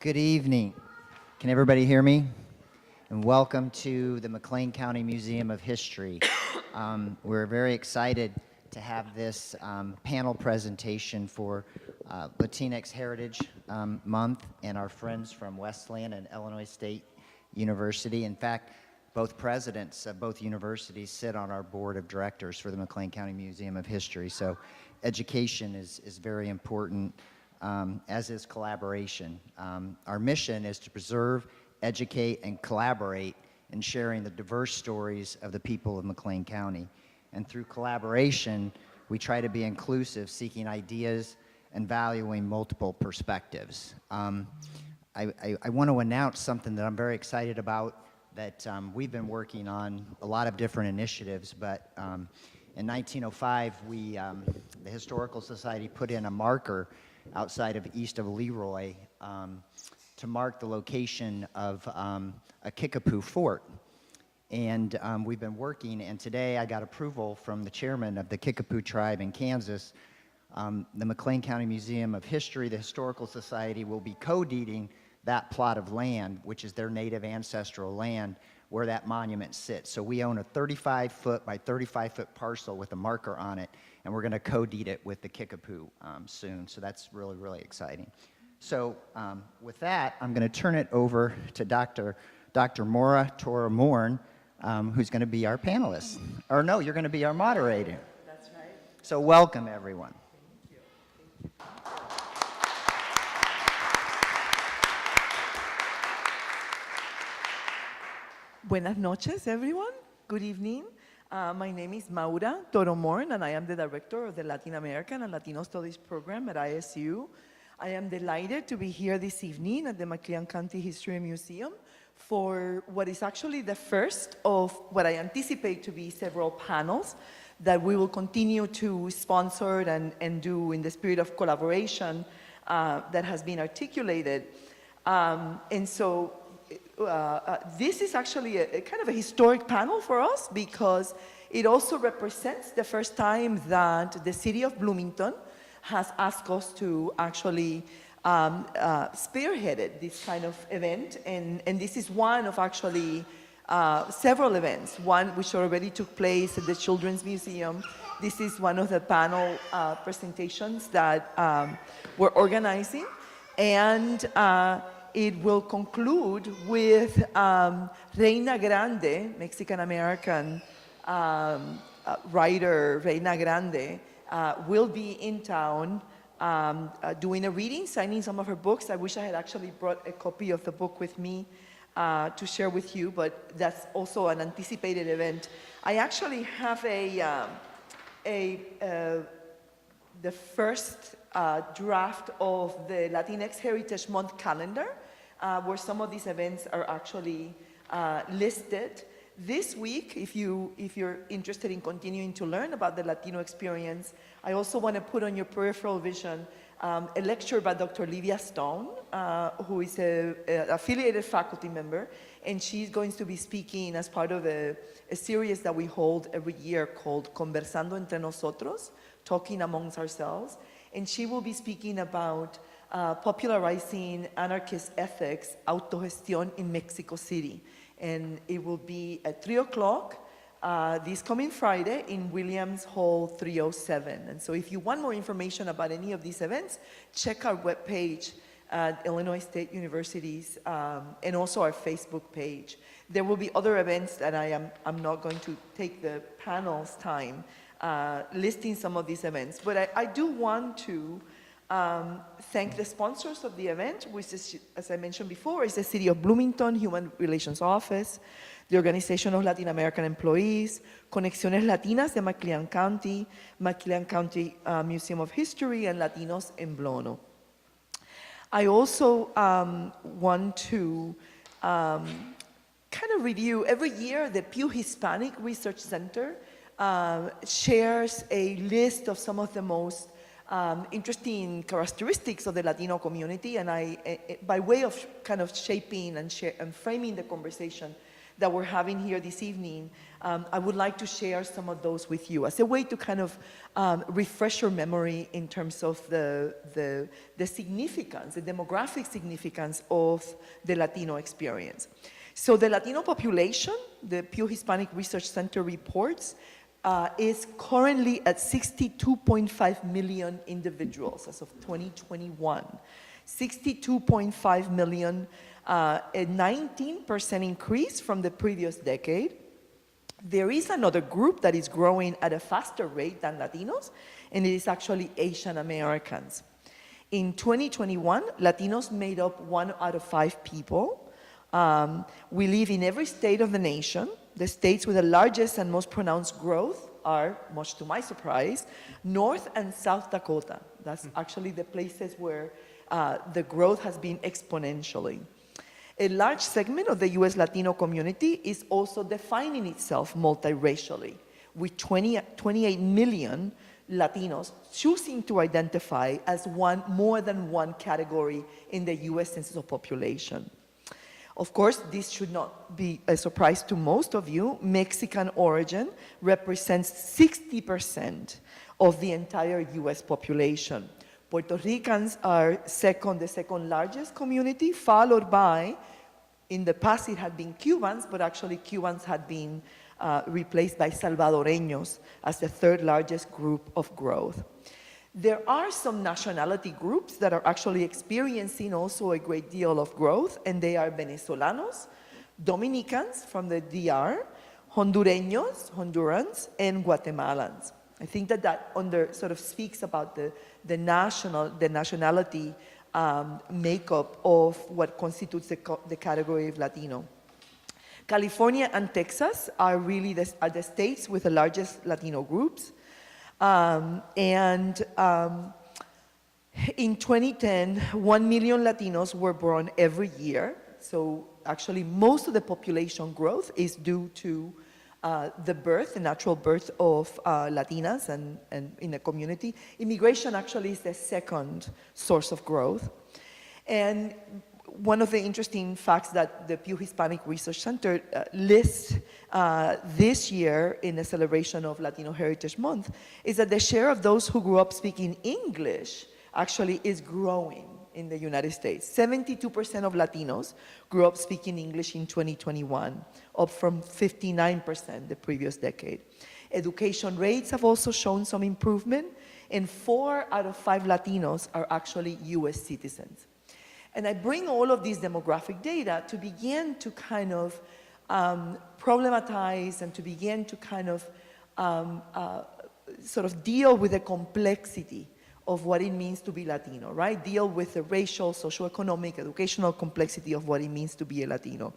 Good evening. Can everybody hear me? And welcome to the McLean County Museum of History. We're very excited to have this panel presentation for Latinx Heritage Month and our friends from Wesleyan and Illinois State University. In fact, both presidents of both universities sit on our board of directors for the McLean County Museum of History. So education is very important, as is collaboration. Our mission is to preserve, educate, and collaborate in sharing the diverse stories of the people of McLean County. And through collaboration, we try to be inclusive, seeking ideas and valuing multiple perspectives. I want to announce something that I'm very excited about that we've been working on a lot of different initiatives, but in 1905, the Historical Society put in a marker outside of east of Leroy to mark the location of a Kickapoo fort. And we've been working, and today I got approval from the chairman of the Kickapoo tribe in Kansas. The McLean County Museum of History, the Historical Society, will be co-deeding that plot of land, which is their native ancestral land, where that monument sits. So we own a 35-foot by 35-foot parcel with a marker on it, and we're going to co-deed it with the Kickapoo soon. So that's really, really exciting. So with that, I'm going to turn it over to Dr. Maura Toro-Morn, who's going to be our panelist. Or no, you're going to be our moderator. That's right. So welcome, everyone. Thank you. Buenas noches, everyone. Good evening. My name is Maura Toro-Morn, and I am the director of the Latin American and Latino Studies program at ISU. I am delighted to be here this evening at the McLean County History Museum for what is actually the first of what I anticipate to be several panels that we will continue to sponsor and do in the spirit of collaboration that has been articulated. This is actually a kind of a historic panel for us because it also represents the first time that the city of Bloomington has asked us to actually spearheaded this kind of event, and this is one of actually several events, one which already took place at the Children's Museum. This is one of the panel presentations that we're organizing, and it will conclude with Reina Grande, Mexican-American writer Reina Grande, will be in town doing a reading, signing some of her books. I wish I had actually brought a copy of the book with me to share with you, but that's also an anticipated event. I actually have the first draft of the Latinx Heritage Month calendar, where some of these events are actually listed. This week, if you're interested in continuing to learn about the Latino experience, I also want to put on your peripheral vision a lecture by Dr. Livia Stone, who is an affiliated faculty member, and she's going to be speaking as part of a series that we hold every year called Conversando Entre Nosotros, talking amongst ourselves. And she will be speaking about popularizing anarchist ethics, autogestión in Mexico City. And it will be at 3 o'clock this coming Friday in Williams Hall 307. And so if you want more information about any of these events, check our webpage at Illinois State University's and also our Facebook page. There will be other events that I'm not going to take the panel's time listing some of these events. But I do want to thank the sponsors of the event, which is, as I mentioned before, is the City of Bloomington Human Relations Office, the Organization of Latin American Employees, Conexiones Latinas de McLean County Museum of History, and Latinos en Blono. I also want to kind of review, every year the Pew Hispanic Research Center shares a list of some of the most interesting characteristics of the Latino community, and by way of kind of shaping and framing the conversation that we're having here this evening, I would like to share some of those with you as a way to kind of refresh your memory in terms of the significance, the demographic significance of the Latino experience. So the Latino population, the Pew Hispanic Research Center reports, is currently at 62.5 million individuals as of 2021. 62.5 million, a 19% increase from the previous decade. There is another group that is growing at a faster rate than Latinos, and it is actually Asian Americans. In 2021, Latinos made up 1 out of 5 people. We live in every state of the nation. The states with the largest and most pronounced growth are, much to my surprise, North and South Dakota. That's actually the places where the growth has been exponentially. A large segment of the US Latino community is also defining itself multiracially, with 28 million Latinos choosing to identify as more than one category in the US Census of Population. Of course, this should not be a surprise to most of you. Mexican origin represents 60% of the entire US population. Puerto Ricans are the second largest community, followed by, in the past it had been Cubans, but actually Cubans had been replaced by Salvadoreños as the third largest group of growth. There are some nationality groups that are actually experiencing also a great deal of growth, and they are Venezolanos, Dominicans from the DR, Hondurans, and Guatemalans. I think that sort of speaks about the nationality makeup of what constitutes the category of Latino. California and Texas are really the states with the largest Latino groups. In 2010, 1 million Latinos were born every year. So actually most of the population growth is due to the natural birth of Latinas and in the community. Immigration actually is the second source of growth. And one of the interesting facts that the Pew Hispanic Research Center lists this year in the celebration of Latino Heritage Month is that the share of those who grew up speaking English actually is growing in the United States. 72% of Latinos grew up speaking English in 2021, up from 59% the previous decade. Education rates have also shown some improvement, and 4 out of 5 Latinos are actually US citizens. And I bring all of these demographic data to begin to kind of problematize and to begin to kind of sort of deal with the complexity of what it means to be Latino, right? Deal with the racial, socioeconomic, educational complexity of what it means to be a Latino.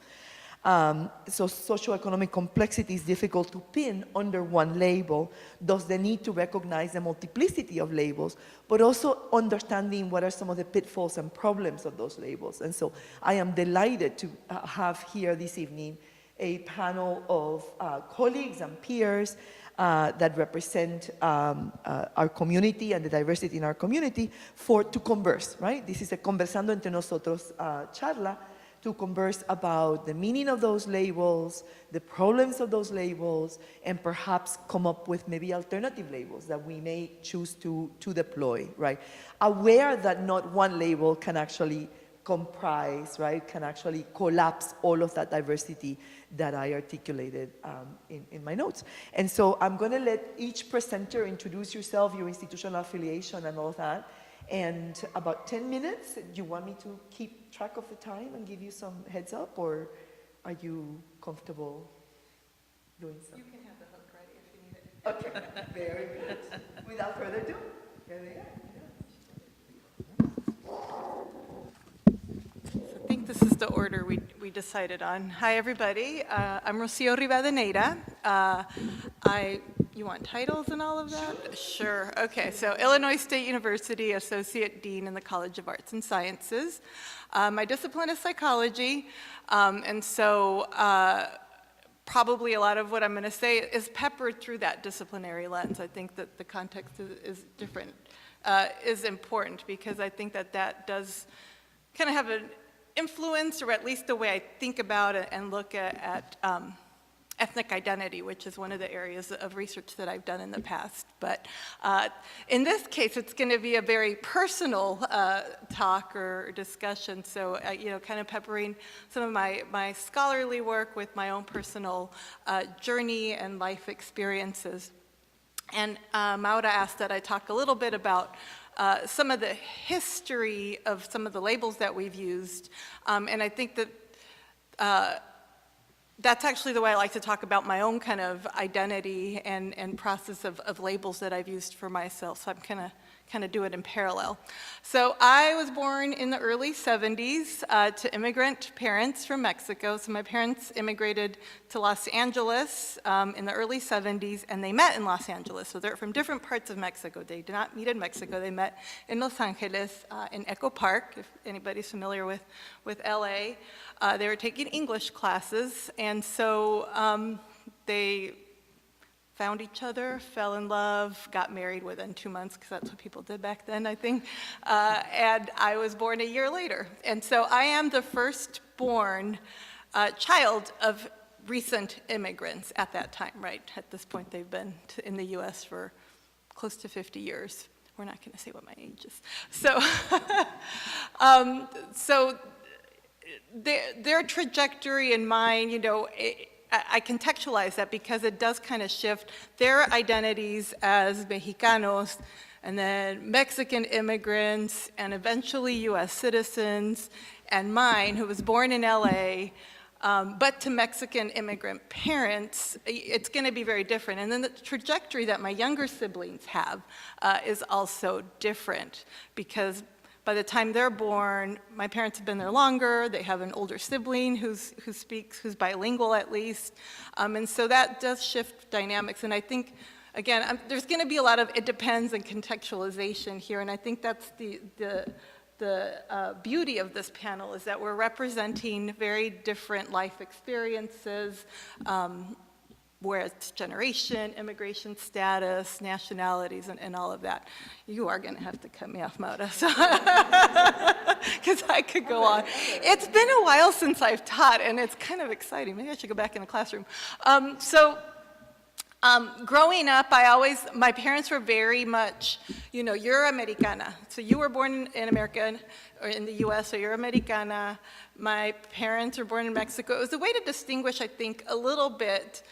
So socioeconomic complexity is difficult to pin under one label, thus the need to recognize the multiplicity of labels, but also understanding what are some of the pitfalls and problems of those labels. And so I am delighted to have here this evening a panel of colleagues and peers that represent our community and the diversity in our community to converse, right? This is a Conversando Entre Nosotros charla to converse about the meaning of those labels, the problems of those labels, and perhaps come up with maybe alternative labels that we may choose to deploy, right? Aware that not one label can actually comprise, right, can actually collapse all of that diversity that I articulated in my notes. And so I'm gonna let each presenter introduce yourself, your institutional affiliation and all of that. And about 10 minutes, do you want me to keep track of the time and give you some heads up, or are you comfortable doing so? You can have the hook ready if you need it. Okay, very good. Without further ado, here they are. I think this is the order we decided on. Hi, everybody. I'm Rocio Rivadeneyra. You want titles and all of that? Sure. Okay, so Illinois State University Associate Dean in the College of Arts and Sciences. My discipline is psychology, and so probably a lot of what I'm going to say is peppered through that disciplinary lens. I think that the context is different, is important, because I think that does kind of have influence, or at least the way I think about it and look at ethnic identity, which is one of the areas of research that I've done in the past. But in this case, it's going to be a very personal talk or discussion. So, kind of peppering some of my scholarly work with my own personal journey and life experiences. And Maura asked that I talk a little bit about some of the history of some of the labels that we've used. And I think that that's actually the way I like to talk about my own kind of identity and process of labels that I've used for myself. So I'm kind of do it in parallel. So I was born in the early 70s to immigrant parents from Mexico. So my parents immigrated to Los Angeles in the early 70s, and they met in Los Angeles. So they're from different parts of Mexico. They did not meet in Mexico. They met in Los Angeles in Echo Park, if anybody's familiar with LA. They were taking English classes, and so they found each other, fell in love, got married within 2 months, because that's what people did back then, I think. And I was born a year later. And so I am the firstborn child of recent immigrants at that time, right? At this point, they've been in the US for close to 50 years. We're not going to say what my age is. So, so their trajectory and mine, I contextualize that because it does kind of shift their identities as Mexicanos, and then Mexican immigrants, and eventually US citizens, and mine, who was born in LA, but to Mexican immigrant parents, it's going to be very different. And then the trajectory that my younger siblings have is also different, because by the time they're born, my parents have been there longer. They have an older sibling who's bilingual at least. And so that does shift dynamics. And I think, again, there's going to be a lot of it depends and contextualization here. And I think that's the beauty of this panel, is that we're representing very different life experiences, where it's generation, immigration status, nationalities, and all of that. You are going to have to cut me off, Maura, because I could go on. It's been a while since I've taught, and it's kind of exciting. Maybe I should go back in the classroom. Growing up, my parents were very much, you're Americana. So you were born in America, or in the US, so you're Americana. My parents were born in Mexico. It was a way to distinguish, I think, a little bit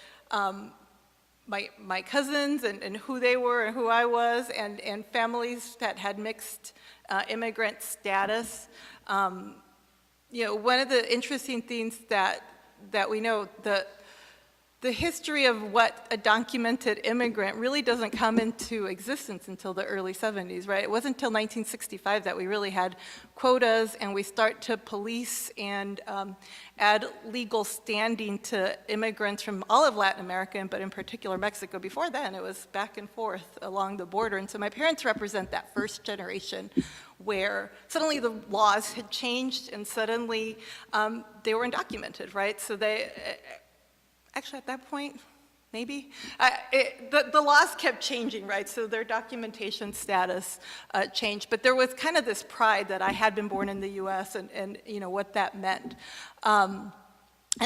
my cousins and who they were and who I was, and families that had mixed immigrant status. One of the interesting things that we know, the history of what a documented immigrant really doesn't come into existence until the early 70s, right? It wasn't until 1965 that we really had quotas, and we start to police and add legal standing to immigrants from all of Latin America, but in particular Mexico. Before then, it was back and forth along the border. And so my parents represent that first generation where suddenly the laws had changed, and suddenly they were undocumented, right? So actually, at that point, maybe, the laws kept changing, right? So their documentation status changed. But there was kind of this pride that I had been born in the US and what that meant. And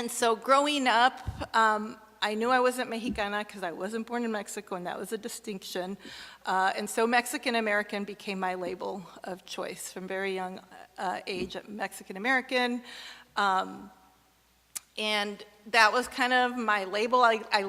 so growing up, I knew I wasn't Mexicana because I wasn't born in Mexico, and that was a distinction. And so Mexican American became my label of choice from very young age, Mexican American. And that was kind of my label. I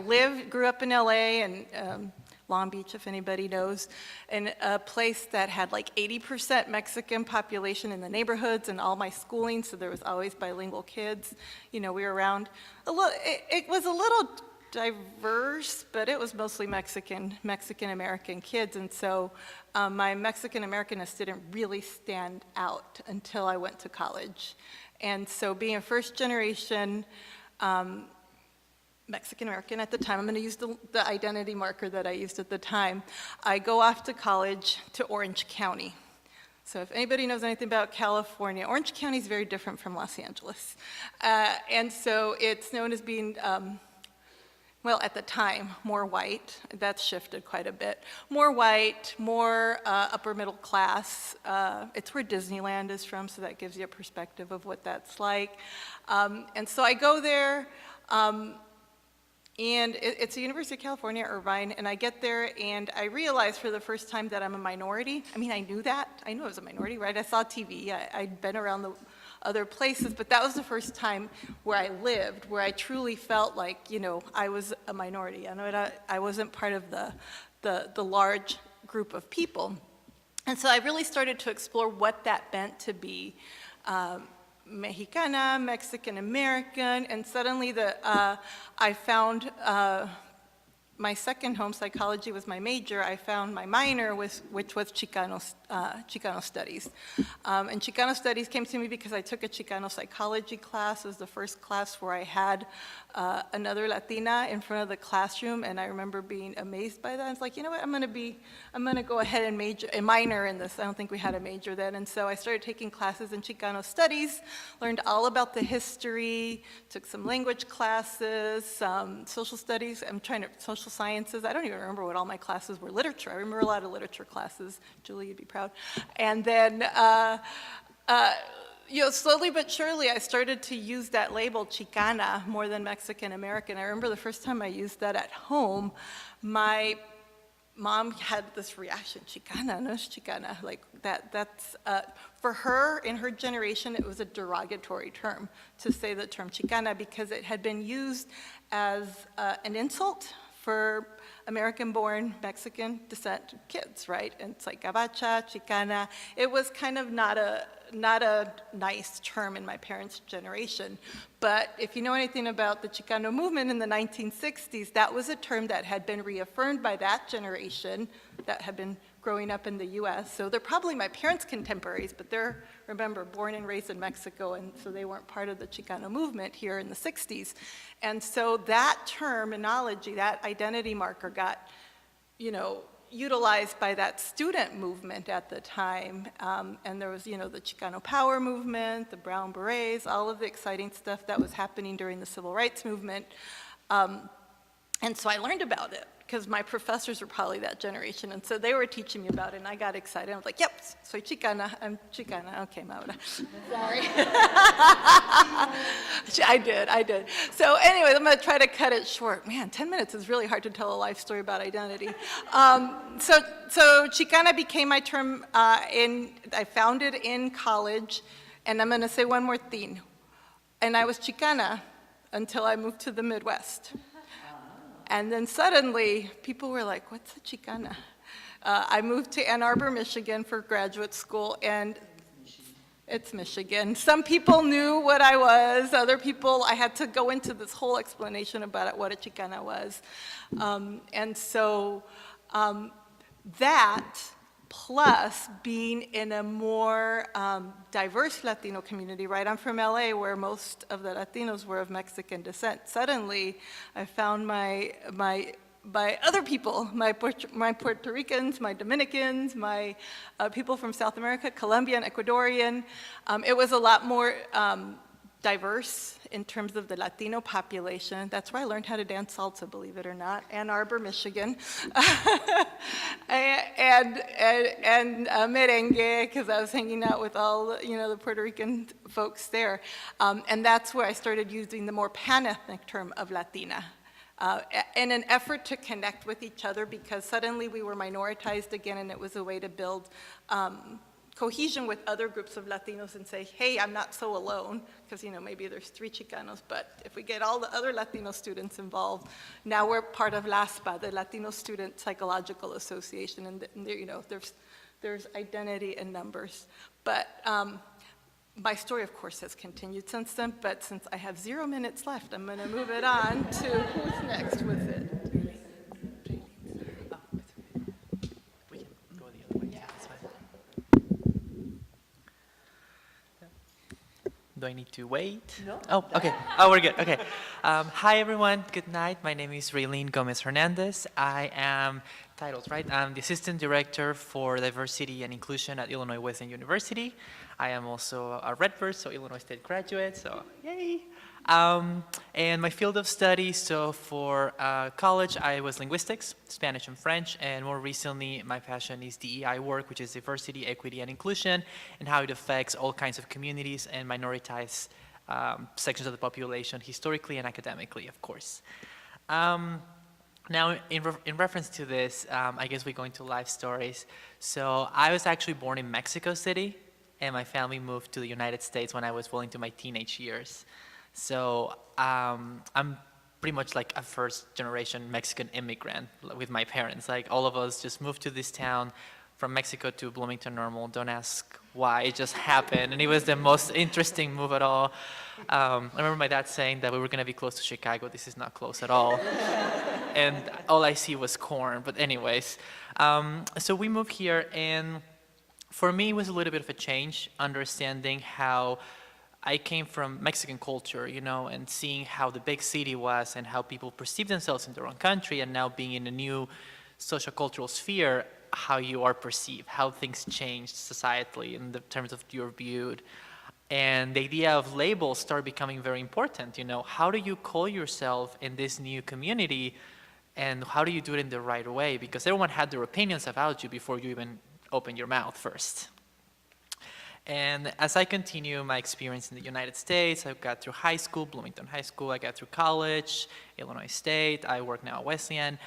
grew up in LA and Long Beach, if anybody knows, in a place that had like 80% Mexican population in the neighborhoods and all my schooling, so there was always bilingual kids. We were around it was a little diverse, but it was mostly Mexican-American kids, and so my Mexican-Americanness didn't really stand out until I went to college. And so being a first-generation Mexican-American at the time, I'm going to use the identity marker that I used at the time, I go off to college to Orange County. So if anybody knows anything about California, Orange County is very different from Los Angeles. And so it's known as being well, at the time, more white. That's shifted quite a bit. More white, more upper middle class. It's where Disneyland is from, so that gives you a perspective of what that's like. And so I go there, and it's the University of California, Irvine, and I get there and I realize for the first time that I'm a minority. I mean, I knew that. I knew I was a minority, right? I saw TV. I'd been around the other places, but that was the first time where I lived, where I truly felt like, I was a minority. I wasn't part of the large group of people. And so I really started to explore what that meant to be Mexicana, Mexican American, and suddenly I found my second home, psychology was my major. I found my minor, which was Chicano studies. And Chicano studies came to me because I took a Chicano psychology class. It was the first class where I had another Latina in front of the classroom, and I remember being amazed by that. I was like, you know what, I'm gonna go ahead and minor in this. I don't think we had a major then. And so I started taking classes in Chicano studies, learned all about the history, took some language classes, some social studies. Social sciences. I don't even remember what all my classes were. Literature. I remember a lot of literature classes. Julie, you'd be proud. And then, slowly but surely, I started to use that label Chicana more than Mexican American. I remember the first time I used that at home, my mom had this reaction, Chicana, no es Chicana, like that's, for her, in her generation, it was a derogatory term to say the term Chicana because it had been used as an insult for American-born Mexican descent kids, right? And it's like gabacha, Chicana. It was kind of not a nice term in my parents' generation. But if you know anything about the Chicano movement in the 1960s, that was a term that had been reaffirmed by that generation that had been growing up in the US. So they're probably my parents' contemporaries, but they're, remember, born and raised in Mexico, and so they weren't part of the Chicano movement here in the 60s. And so that terminology, that identity marker got, utilized by that student movement at the time. And there was, the Chicano Power movement, the Brown Berets, all of the exciting stuff that was happening during the Civil Rights movement. And so I learned about it because my professors were probably that generation, and so they were teaching me about it, and I got excited. I was like, yep, soy Chicana, I'm Chicana. Okay, Maura. Sorry. I did. So anyway, I'm going to try to cut it short. Man, 10 minutes is really hard to tell a life story about identity. So Chicana became my term, I found it in college, and I'm going to say one more thing. And I was Chicana until I moved to the Midwest. And then suddenly, people were like, what's a Chicana? I moved to Ann Arbor, Michigan for graduate school, and it's Michigan. Some people knew what I was. Other people, I had to go into this whole explanation about what a Chicana was. And so that, plus being in a more diverse Latino community, right? I'm from LA, where most of the Latinos were of Mexican descent. Suddenly, I found my other people, my Puerto Ricans, my Dominicans, my people from South America, Colombian, Ecuadorian. It was a lot more diverse in terms of the Latino population. That's where I learned how to dance salsa, believe it or not, Ann Arbor, Michigan. and merengue, because I was hanging out with all the Puerto Rican folks there. And that's where I started using the more pan-ethnic term of Latina. In an effort to connect with each other, because suddenly we were minoritized again, and it was a way to build cohesion with other groups of Latinos and say, hey, I'm not so alone, because maybe there's 3 Chicanos, but if we get all the other Latino students involved, now we're part of LASPA, the Latino Student Psychological Association, and there's identity in numbers. But my story, of course, has continued since then, but since I have 0 minutes left, I'm going to move it on to who's next with it. Do I need to wait? No. Oh, okay. Oh, we're good. Okay. Hi, everyone. Good night. My name is Raylene Gomez Hernandez. I am titles, right? I'm the Assistant Director for Diversity and Inclusion at Illinois Wesleyan University. I am also a Redbird, so Illinois State graduate, so yay! And my field of study, so for college, I was linguistics, Spanish and French, and more recently, my passion is DEI work, which is diversity, equity, and inclusion, and how it affects all kinds of communities and minoritized sections of the population, historically and academically, of course. Now, in reference to this, I guess we go into life stories. So I was actually born in Mexico City, and my family moved to the United States when I was well into my teenage years. So I'm pretty much like a first-generation Mexican immigrant with my parents. Like, all of us just moved to this town from Mexico to Bloomington Normal. Don't ask why, it just happened, and it was the most interesting move at all. I remember my dad saying that we were gonna be close to Chicago. This is not close at all. And all I see was corn, but anyways. So we moved here, and for me, it was a little bit of a change, understanding how I came from Mexican culture, you know, and seeing how the big city was and how people perceive themselves in their own country, and now being in a new social cultural sphere, how you are perceived, how things changed societally in the terms of you're viewed. And the idea of labels start becoming very important, you know. How do you call yourself in this new community, and how do you do it in the right way? Because everyone had their opinions about you before you even open your mouth first. And as I continue my experience in the United States, I got through high school, Bloomington High School, I got through college, Illinois State, I work now at Wesleyan,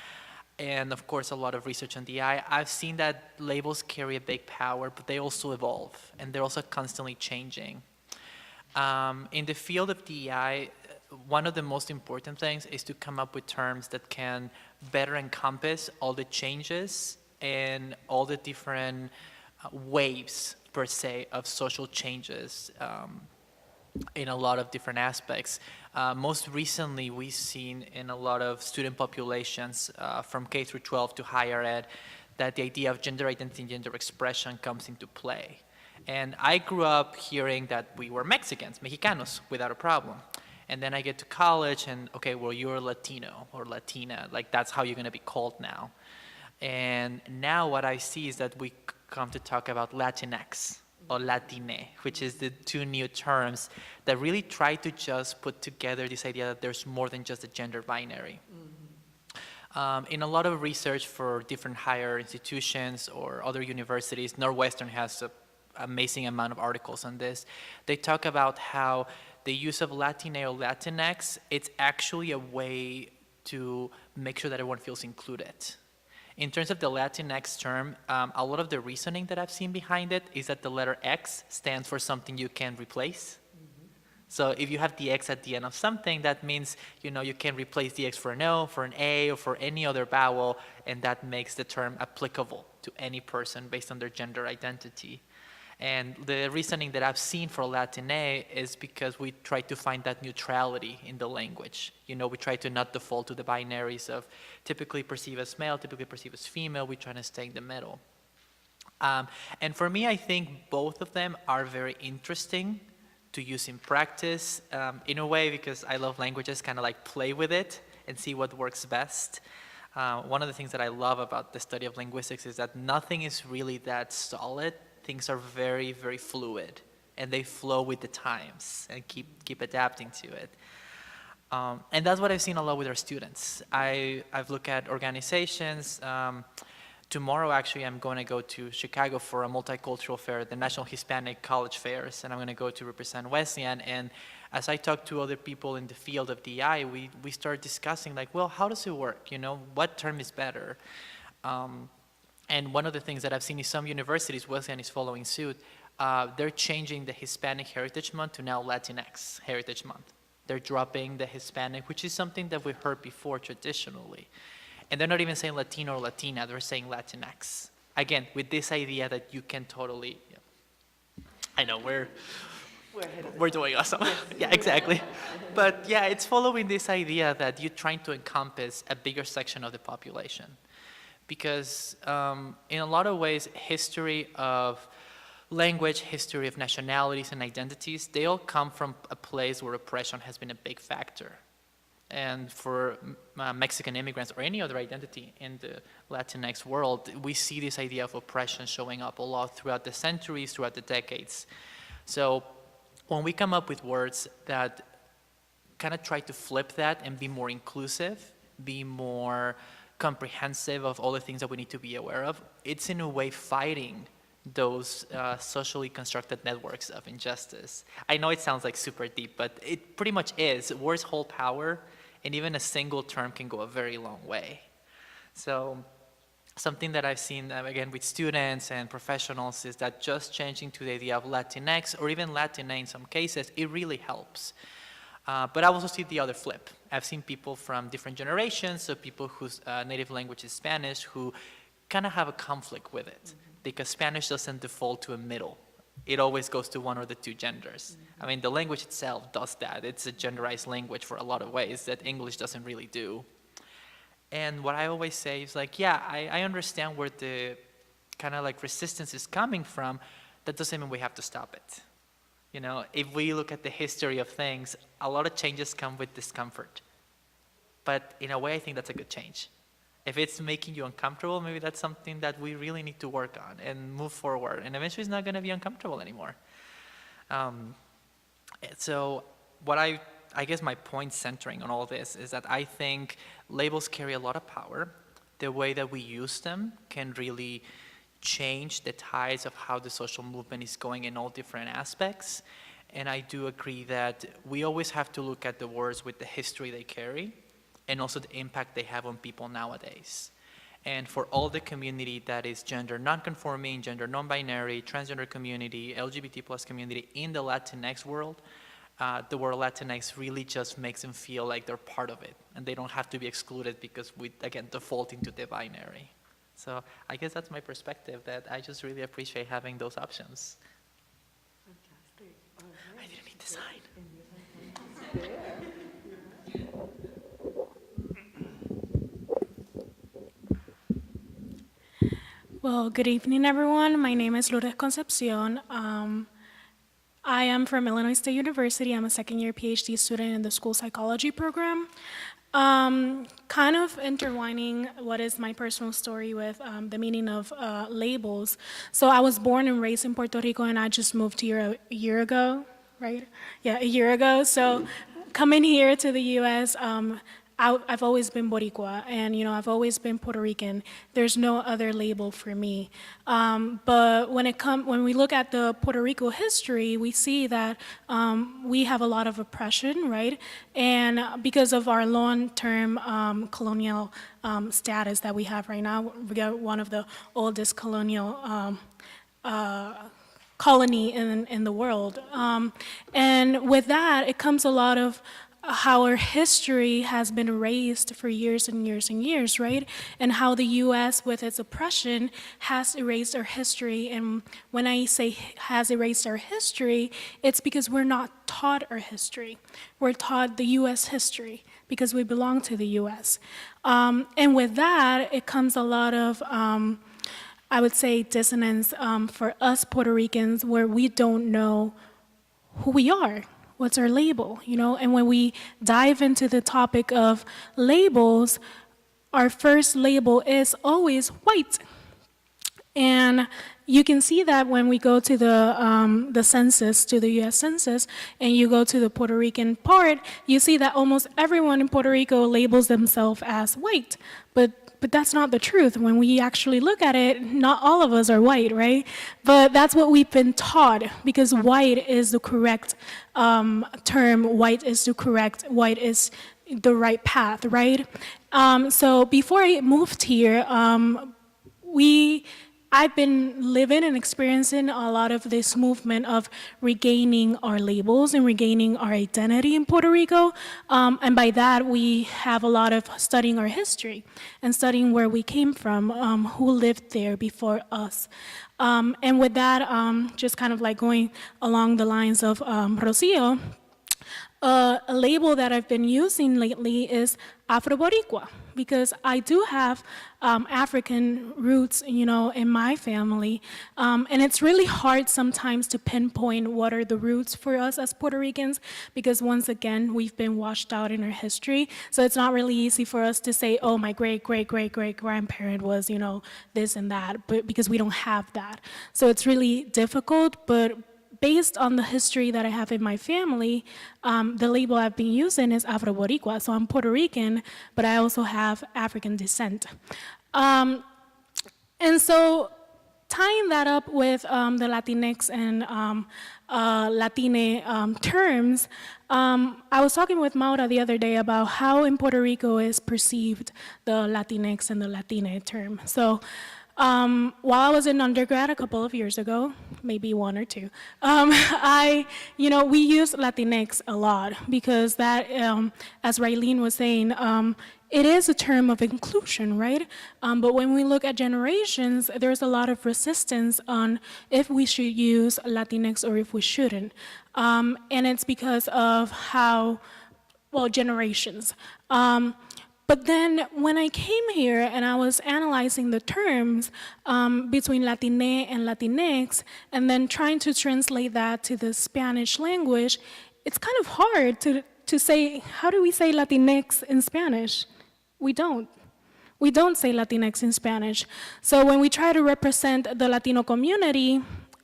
and of course a lot of research on DI. I've seen that labels carry a big power, but they also evolve, and they're also constantly changing. In the field of DEI, one of the most important things is to come up with terms that can better encompass all the changes and all the different waves, per se, of social changes in a lot of different aspects. Most recently, we've seen in a lot of student populations from K through 12 to higher ed that the idea of gender identity and gender expression comes into play. And I grew up hearing that we were Mexicans, Mexicanos, without a problem. And then I get to college and, okay, well, you're Latino or Latina, like that's how you're gonna be called now. And now what I see is that we come to talk about Latinx or Latine, which is the two new terms that really try to just put together this idea that there's more than just a gender binary. In a lot of research for different higher institutions or other universities, Northwestern has an amazing amount of articles on this. They talk about how the use of Latine or Latinx, it's actually a way to make sure that everyone feels included. In terms of the Latinx term, a lot of the reasoning that I've seen behind it is that the letter X stands for something you can replace. So if you have the X at the end of something, that means, you know, you can replace the X for an O, for an A, or for any other vowel, and that makes the term applicable to any person based on their gender identity. And the reasoning that I've seen for Latine is because we try to find that neutrality in the language. You know, we try to not default to the binaries of typically perceived as male, typically perceived as female. We try to stay in the middle. And for me, I think both of them are very interesting to use in practice, in a way, because I love languages, kind of like play with it and see what works best. One of the things that I love about the study of linguistics is that nothing is really that solid. Things are very, very fluid, and they flow with the times and keep adapting to it. And that's what I've seen a lot with our students. I've looked at organizations. Tomorrow, actually, I'm going to go to Chicago for a multicultural fair, the National Hispanic College Fairs, and I'm going to go to represent Wesleyan. And as I talk to other people in the field of DI, we start discussing, like, well, how does it work? You know, what term is better? And one of the things that I've seen is some universities, Wesleyan is following suit, they're changing the Hispanic Heritage Month to now Latinx Heritage Month. They're dropping the Hispanic, which is something that we've heard before traditionally. And they're not even saying Latino or Latina, they're saying Latinx. Again, with this idea that you can totally, I know, we're doing awesome. Yeah, exactly. But yeah, it's following this idea that you're trying to encompass a bigger section of the population. Because in a lot of ways, history of language, history of nationalities and identities, they all come from a place where oppression has been a big factor. And for Mexican immigrants or any other identity in the Latinx world, we see this idea of oppression showing up a lot throughout the centuries, throughout the decades. So when we come up with words that kind of try to flip that and be more inclusive, be more comprehensive of all the things that we need to be aware of, it's in a way fighting those socially constructed networks of injustice. I know it sounds like super deep, but it pretty much is. Words hold power, and even a single term can go a very long way. So something that I've seen, again, with students and professionals is that just changing to the idea of Latinx, or even Latina in some cases, it really helps. But I also see the other flip. I've seen people from different generations, so people whose native language is Spanish, who kind of have a conflict with it, because Spanish doesn't default to a middle. It always goes to one or the two genders. I mean, the language itself does that. It's a genderized language for a lot of ways that English doesn't really do. And what I always say is like, yeah, I understand where the kind of like resistance is coming from. That doesn't mean we have to stop it. You know, if we look at the history of things, a lot of changes come with discomfort. But in a way, I think that's a good change. If it's making you uncomfortable, maybe that's something that we really need to work on and move forward. And eventually it's not going to be uncomfortable anymore. So what I guess my point centering on all this is that I think labels carry a lot of power. The way that we use them can really change the tides of how the social movement is going in all different aspects. And I do agree that we always have to look at the words with the history they carry and also the impact they have on people nowadays. And for all the community that is gender non-conforming, gender non-binary, transgender community, LGBT plus community in the Latinx world, the word Latinx really just makes them feel like they're part of it and they don't have to be excluded because we, again, default into the binary. So I guess that's my perspective, that I just really appreciate having those options. Fantastic. All right. I didn't need to sign. Well, good evening, everyone. My name is Lourdes Concepcion. I am from Illinois State University. I'm a second-year PhD student in the school psychology program. Kind of intertwining what is my personal story with the meaning of labels. So I was born and raised in Puerto Rico, and I just moved here a year ago, right? Yeah, a year ago. So coming here to the U.S., I've always been Boricua, and I've always been Puerto Rican. There's no other label for me. But when we look at the Puerto Rico history, we see that we have a lot of oppression, right? And because of our long-term colonial status that we have right now, we got one of the oldest colonial colony in the world. And with that, it comes a lot of how our history has been erased for years and years and years, right? And how the U.S., with its oppression, has erased our history. And when I say has erased our history, it's because we're not taught our history. We're taught the U.S. history because we belong to the U.S. And with that, it comes a lot of, I would say, dissonance for us Puerto Ricans, where we don't know who we are. What's our label, And when we dive into the topic of labels, our first label is always white. And you can see that when we go to the census, to the U.S. Census, and you go to the Puerto Rican part, you see that almost everyone in Puerto Rico labels themselves as white. But that's not the truth. When we actually look at it, not all of us are white, right? But that's what we've been taught, because white is the correct term, white is the right path, right? So before I moved here, I've been living and experiencing a lot of this movement of regaining our labels and regaining our identity in Puerto Rico. And by that, we have a lot of studying our history and studying where we came from, who lived there before us. And with that, just kind of like going along the lines of Rocio, A label that I've been using lately is Afro-Boricua, because I do have African roots, in my family. And it's really hard sometimes to pinpoint what are the roots for us as Puerto Ricans, because once again, we've been washed out in our history. So it's not really easy for us to say, oh, my great-great-great-great-grandparent was, this and that, but because we don't have that. So it's really difficult, but based on the history that I have in my family, the label I've been using is Afro-Boricua. So I'm Puerto Rican, but I also have African descent. And so tying that up with the Latinx and Latine terms, I was talking with Maura the other day about how in Puerto Rico is perceived the Latinx and the Latine term. So while I was in undergrad a couple of years ago, maybe one or two, we use Latinx a lot because that, as Raylene was saying, it is a term of inclusion, right? But when we look at generations, there's a lot of resistance on if we should use Latinx or if we shouldn't. And it's because of how, generations. But then when I came here and I was analyzing the terms between Latine and Latinx, and then trying to translate that to the Spanish language, it's kind of hard to say, how do we say Latinx in Spanish? We don't. We don't say Latinx in Spanish. So when we try to represent the Latino community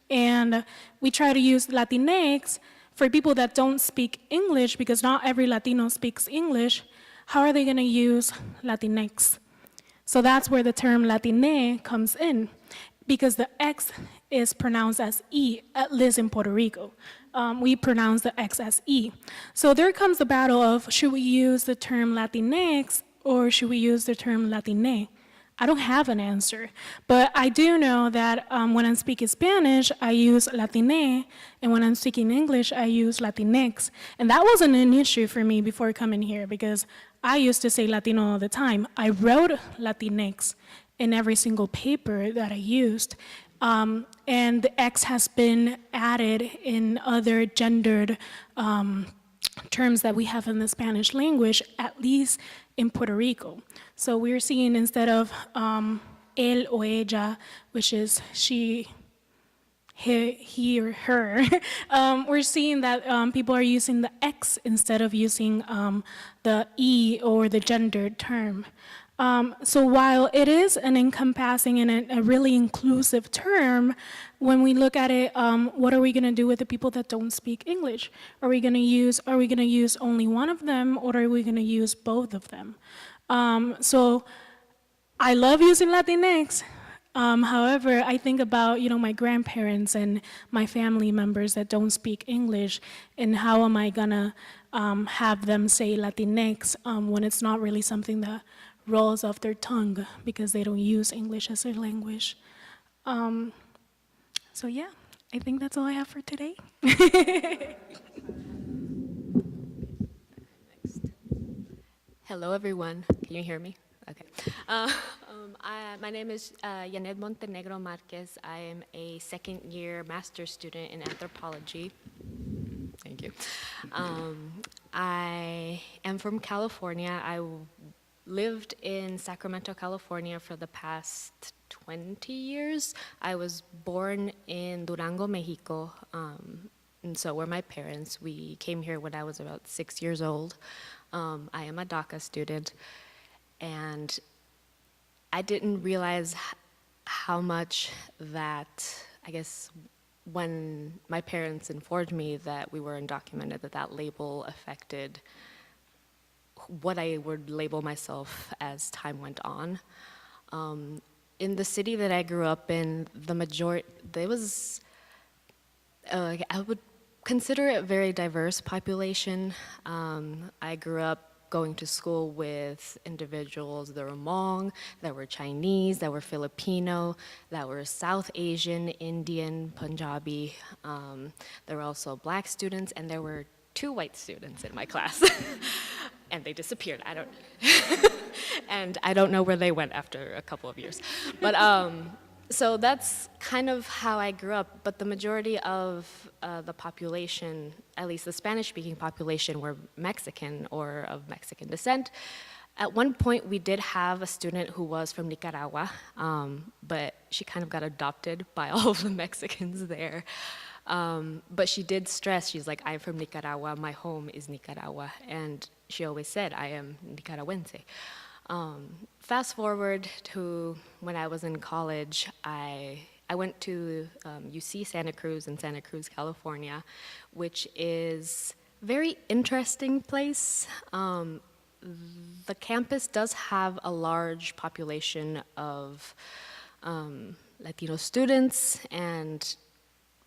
and we try to use Latinx for people that don't speak English, because not every Latino speaks English, how are they going to use Latinx? So that's where the term Latine comes in, because the X is pronounced as E, at least in Puerto Rico. We pronounce the X as E. So there comes the battle of, should we use the term Latinx or should we use the term Latine? I don't have an answer, but I do know that when I'm speaking Spanish, I use Latine, and when I'm speaking English, I use Latinx. And that wasn't an issue for me before coming here, because I used to say Latino all the time. I wrote Latinx in every single paper that I used, and the X has been added in other gendered terms that we have in the Spanish language, at least in Puerto Rico. So we're seeing, instead of él o ella, which is she, he or her, we're seeing that people are using the X instead of using the E or the gendered term. So while it is an encompassing and a really inclusive term, when we look at it, what are we going to do with the people that don't speak English? Are we going to use only one of them, or are we going to use both of them? So I love using Latinx. However, I think about, my grandparents and my family members that don't speak English, and how am I gonna have them say Latinx when it's not really something that rolls off their tongue because they don't use English as their language. So yeah, I think that's all I have for today. Hello, everyone. Can you hear me? Okay. My name is Yanet Montenegro Marquez. I am a second-year master's student in anthropology. Thank you. I am from California. I lived in Sacramento, California for the past 20 years. I was born in Durango, Mexico, and so were my parents. We came here when I was about 6 years old. I am a DACA student, and I didn't realize how much that, I guess, when my parents informed me that we were undocumented, that label affected what I would label myself as time went on. In the city that I grew up in, there was, I would consider it a very diverse population. I grew up going to school with individuals that were Hmong, that were Chinese, that were Filipino, that were South Asian, Indian, Punjabi. There were also black students, and there were 2 white students in my class. And they disappeared. And I don't know where they went after a couple of years. But So that's kind of how I grew up, but the majority of the population, at least the Spanish-speaking population, were Mexican or of Mexican descent. At one point, we did have a student who was from Nicaragua, but she kind of got adopted by all of the Mexicans there. But she did stress, she's like, I'm from Nicaragua, my home is Nicaragua, and she always said, I am Nicaragüense. Fast forward to when I was in college, I went to UC Santa Cruz in Santa Cruz, California, which is a very interesting place. The campus does have a large population of Latino students,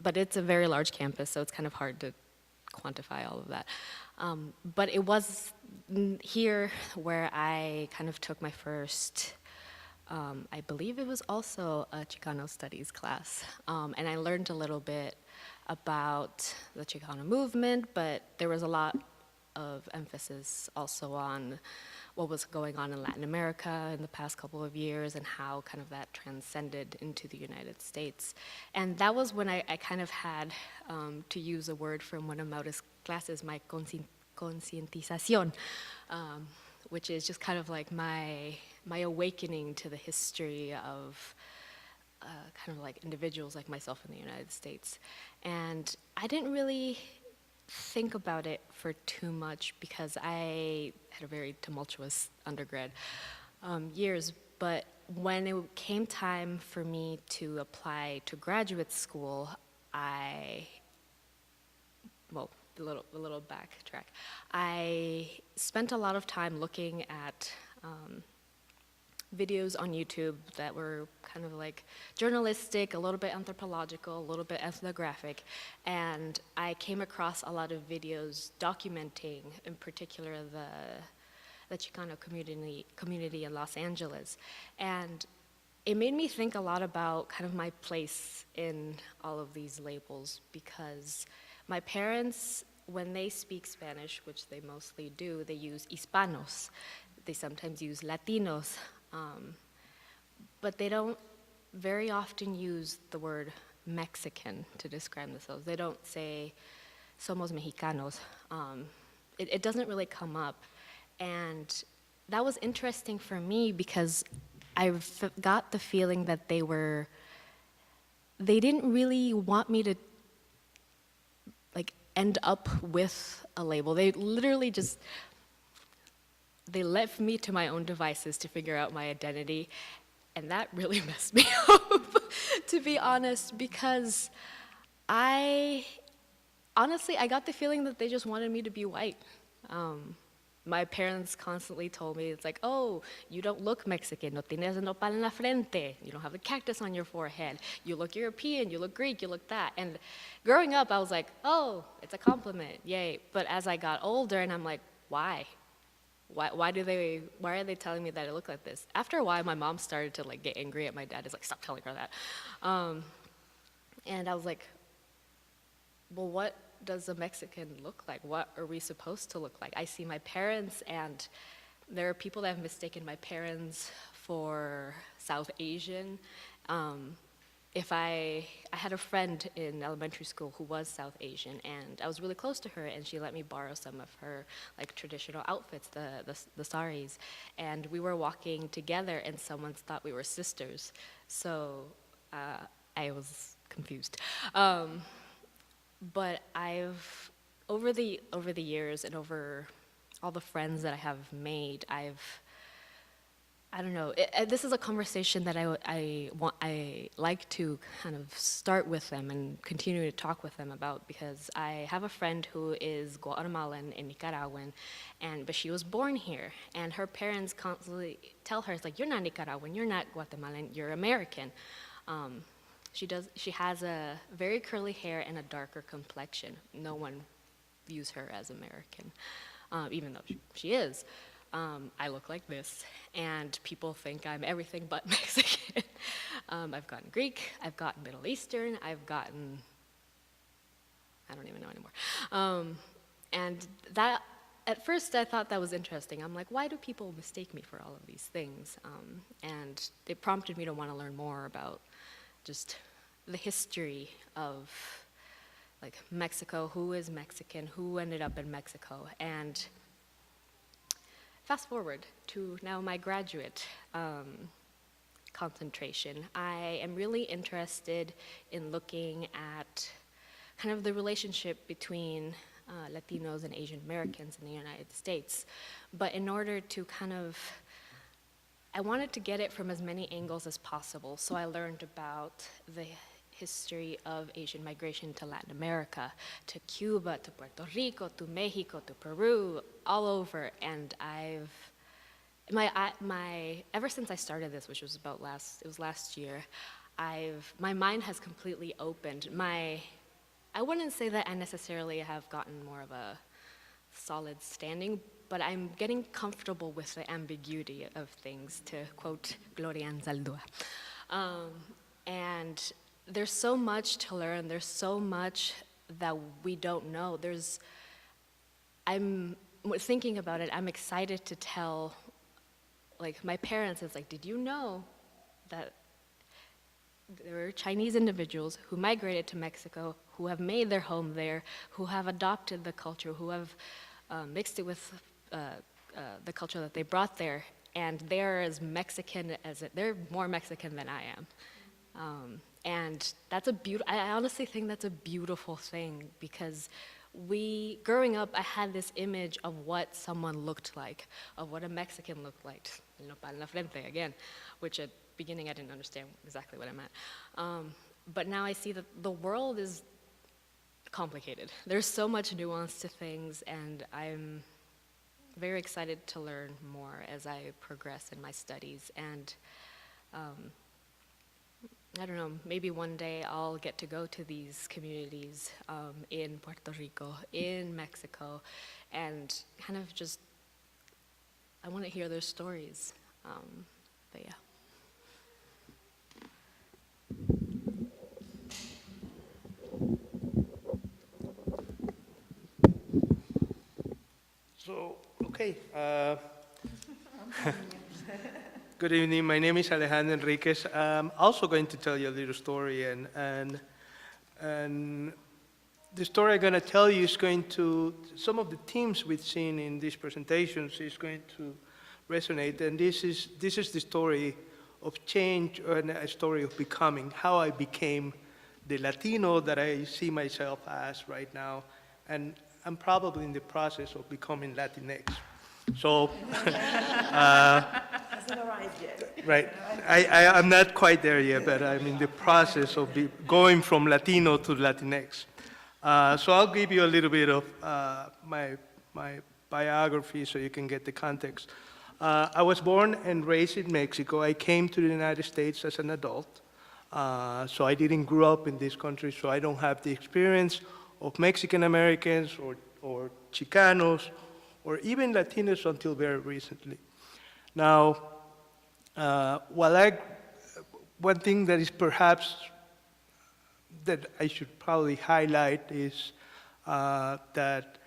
but it's a very large campus, so it's kind of hard to quantify all of that. But it was here where I kind of took my first, I believe it was also a Chicano studies class. And I learned a little bit about the Chicano movement, but there was a lot of emphasis also on what was going on in Latin America in the past couple of years and how kind of that transcended into the United States. And that was when I kind of had, to use a word from one of Maura's classes, my concientización, which is just kind of like my awakening to the history of kind of like individuals like myself in the United States. And I didn't really think about it for too much because I had a very tumultuous undergrad years, but when it came time for me to apply to graduate school, a little backtrack. I spent a lot of time looking at videos on YouTube that were kind of like journalistic, a little bit anthropological, a little bit ethnographic, and I came across a lot of videos documenting, in particular, the Chicano community in Los Angeles. And it made me think a lot about kind of my place in all of these labels, because my parents, when they speak Spanish, which they mostly do, they use Hispanos. They sometimes use Latinos, but they don't very often use the word Mexican to describe themselves. They don't say, somos mexicanos. It doesn't really come up. And that was interesting for me because I got the feeling that they didn't really want me to like end up with a label. They literally just, they left me to my own devices to figure out my identity, and that really messed me up, to be honest, because honestly, I got the feeling that they just wanted me to be white. My parents constantly told me, it's like, oh, you don't look Mexican, no tienes nopal en la frente, you don't have the cactus on your forehead, you look European, you look Greek, you look that. And growing up, I was like, oh, it's a compliment, yay. But as I got older, and I'm like, why? Why are they telling me that I look like this? After a while, my mom started to like get angry at my dad. He's like, stop telling her that. And I was like, well, what does a Mexican look like? What are we supposed to look like? I see my parents, and there are people that have mistaken my parents for South Asian. I had a friend in elementary school who was South Asian, and I was really close to her, and she let me borrow some of her like traditional outfits, the saris, and we were walking together, and someone thought we were sisters, so I was confused. But over the years and over all the friends that I have made, I don't know, this is a conversation that I like to kind of start with them and continue to talk with them about, because I have a friend who is Guatemalan and Nicaraguan, but she was born here, and her parents constantly tell her, it's like, you're not Nicaraguan, you're not Guatemalan, you're American. She has a very curly hair and a darker complexion. No one views her as American, even though she is. I look like this, and people think I'm everything but Mexican. I've gotten Greek, I've gotten Middle Eastern, I don't even know anymore. And that, at first I thought that was interesting. I'm like, why do people mistake me for all of these things? And it prompted me to want to learn more about just the history of like Mexico, who is Mexican, who ended up in Mexico, and fast forward to now my graduate concentration. I am really interested in looking at kind of the relationship between Latinos and Asian Americans in the United States. But in order to I wanted to get it from as many angles as possible. So I learned about the history of Asian migration to Latin America, to Cuba, to Puerto Rico, to Mexico, to Peru, all over. And ever since I started this, which was last year, my mind has completely opened. I wouldn't say that I necessarily have gotten more of a solid standing, but I'm getting comfortable with the ambiguity of things, to quote Gloria Anzaldúa. And there's so much to learn, there's so much that we don't know. I'm thinking about it, I'm excited to tell, like my parents, it's like, did you know that there are Chinese individuals who migrated to Mexico, who have made their home there, who have adopted the culture, who have mixed it with the culture that they brought there, and they're more Mexican than I am. And I honestly think that's a beautiful thing, because growing up, I had this image of what someone looked like, of what a Mexican looked like, el nopal en la frente again, which at beginning I didn't understand exactly what I meant. But now I see that the world is complicated. There's so much nuance to things, and I'm very excited to learn more as I progress in my studies. And I don't know, maybe one day I'll get to go to these communities in Puerto Rico, in Mexico, and kind of I want to hear their stories. But yeah. So, okay. Good evening. My name is Alejandro Enriquez. I'm also going to tell you a little story, and the story I'm going to tell you is some of the themes we've seen in these presentations is going to resonate, and this is the story of change and a story of becoming, how I became the Latino that I see myself as right now, and I'm probably in the process of becoming Latinx. So, Hasn't arrived yet. right, I'm not quite there yet, but I'm in the process of going from Latino to Latinx. So I'll give you a little bit of my biography so you can get the context. I was born and raised in Mexico. I came to the United States as an adult. So I didn't grow up in this country, so I don't have the experience of Mexican Americans or Chicanos or even Latinos until very recently. Now, one thing that is perhaps that I should probably highlight is that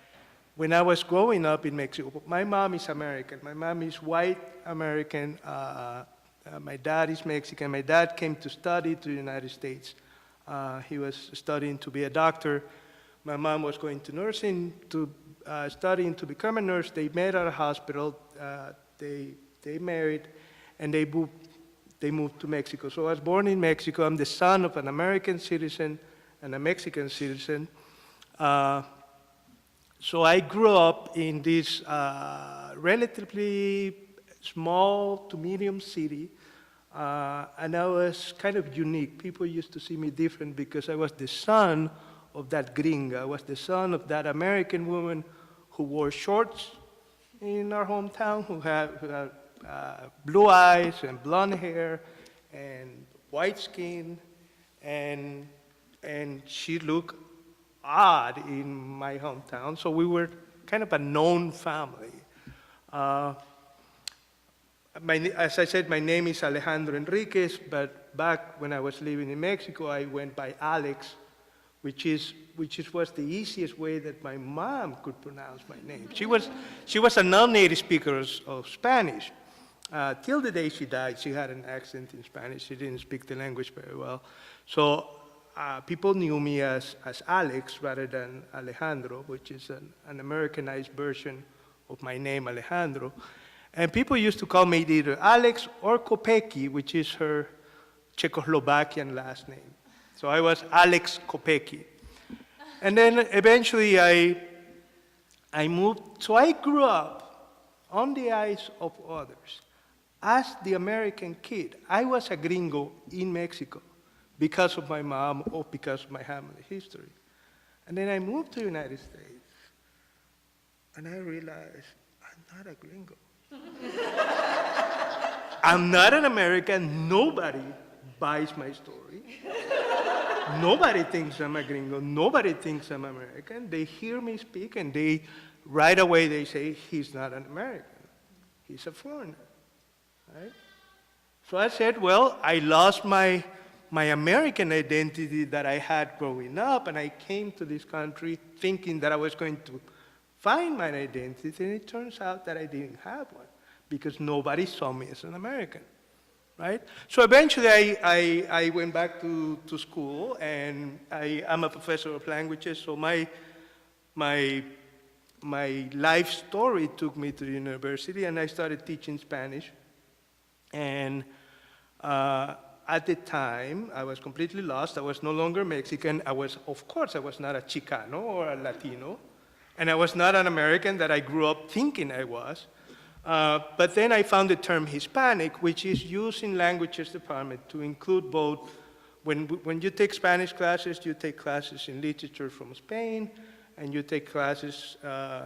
when I was growing up in Mexico, my mom is American. My mom is white American. My dad is Mexican. My dad came to study to the United States. He was studying to be a doctor. My mom was going to nursing, studying to become a nurse. They met at a hospital. They married, and they moved to Mexico. So I was born in Mexico. I'm the son of an American citizen and a Mexican citizen. So I grew up in this relatively small to medium city, and I was kind of unique. People used to see me different because I was the son of that gringa. I was the son of that American woman who wore shorts in our hometown, who had blue eyes and blonde hair and white skin, and she looked odd in my hometown. So we were kind of a known family. As I said, my name is Alejandro Enriquez, but back when I was living in Mexico, I went by Alex, which was the easiest way that my mom could pronounce my name. She was a non-native speaker of Spanish. till the day she died, she had an accent in Spanish. She didn't speak the language very well. So people knew me as Alex rather than Alejandro, which is an Americanized version of my name, Alejandro. And people used to call me either Alex or Kopecki, which is her Czechoslovakian last name. So I was Alex Kopecki. And then eventually I moved. So I grew up on the eyes of others as the American kid. I was a gringo in Mexico because of my mom or because of my family history. And then I moved to the United States, and I realized I'm not a gringo. I'm not an American. Nobody buys my story. Nobody thinks I'm a gringo. Nobody thinks I'm American. They hear me speak, and right away they say, he's not an American. He's a foreigner, right? So I said, well, I lost my American identity that I had growing up, and I came to this country thinking that I was going to find my identity, and it turns out that I didn't have one because nobody saw me as an American, right? So eventually I went back to school, and I'm a professor of languages, so my life story took me to the university, and I started teaching Spanish. And at the time, I was completely lost. I was no longer Mexican. Of course, I was not a Chicano or a Latino. And I was not an American that I grew up thinking I was. But then I found the term Hispanic, which is used in languages department to include both. When you take Spanish classes, you take classes in literature from Spain, and you take classes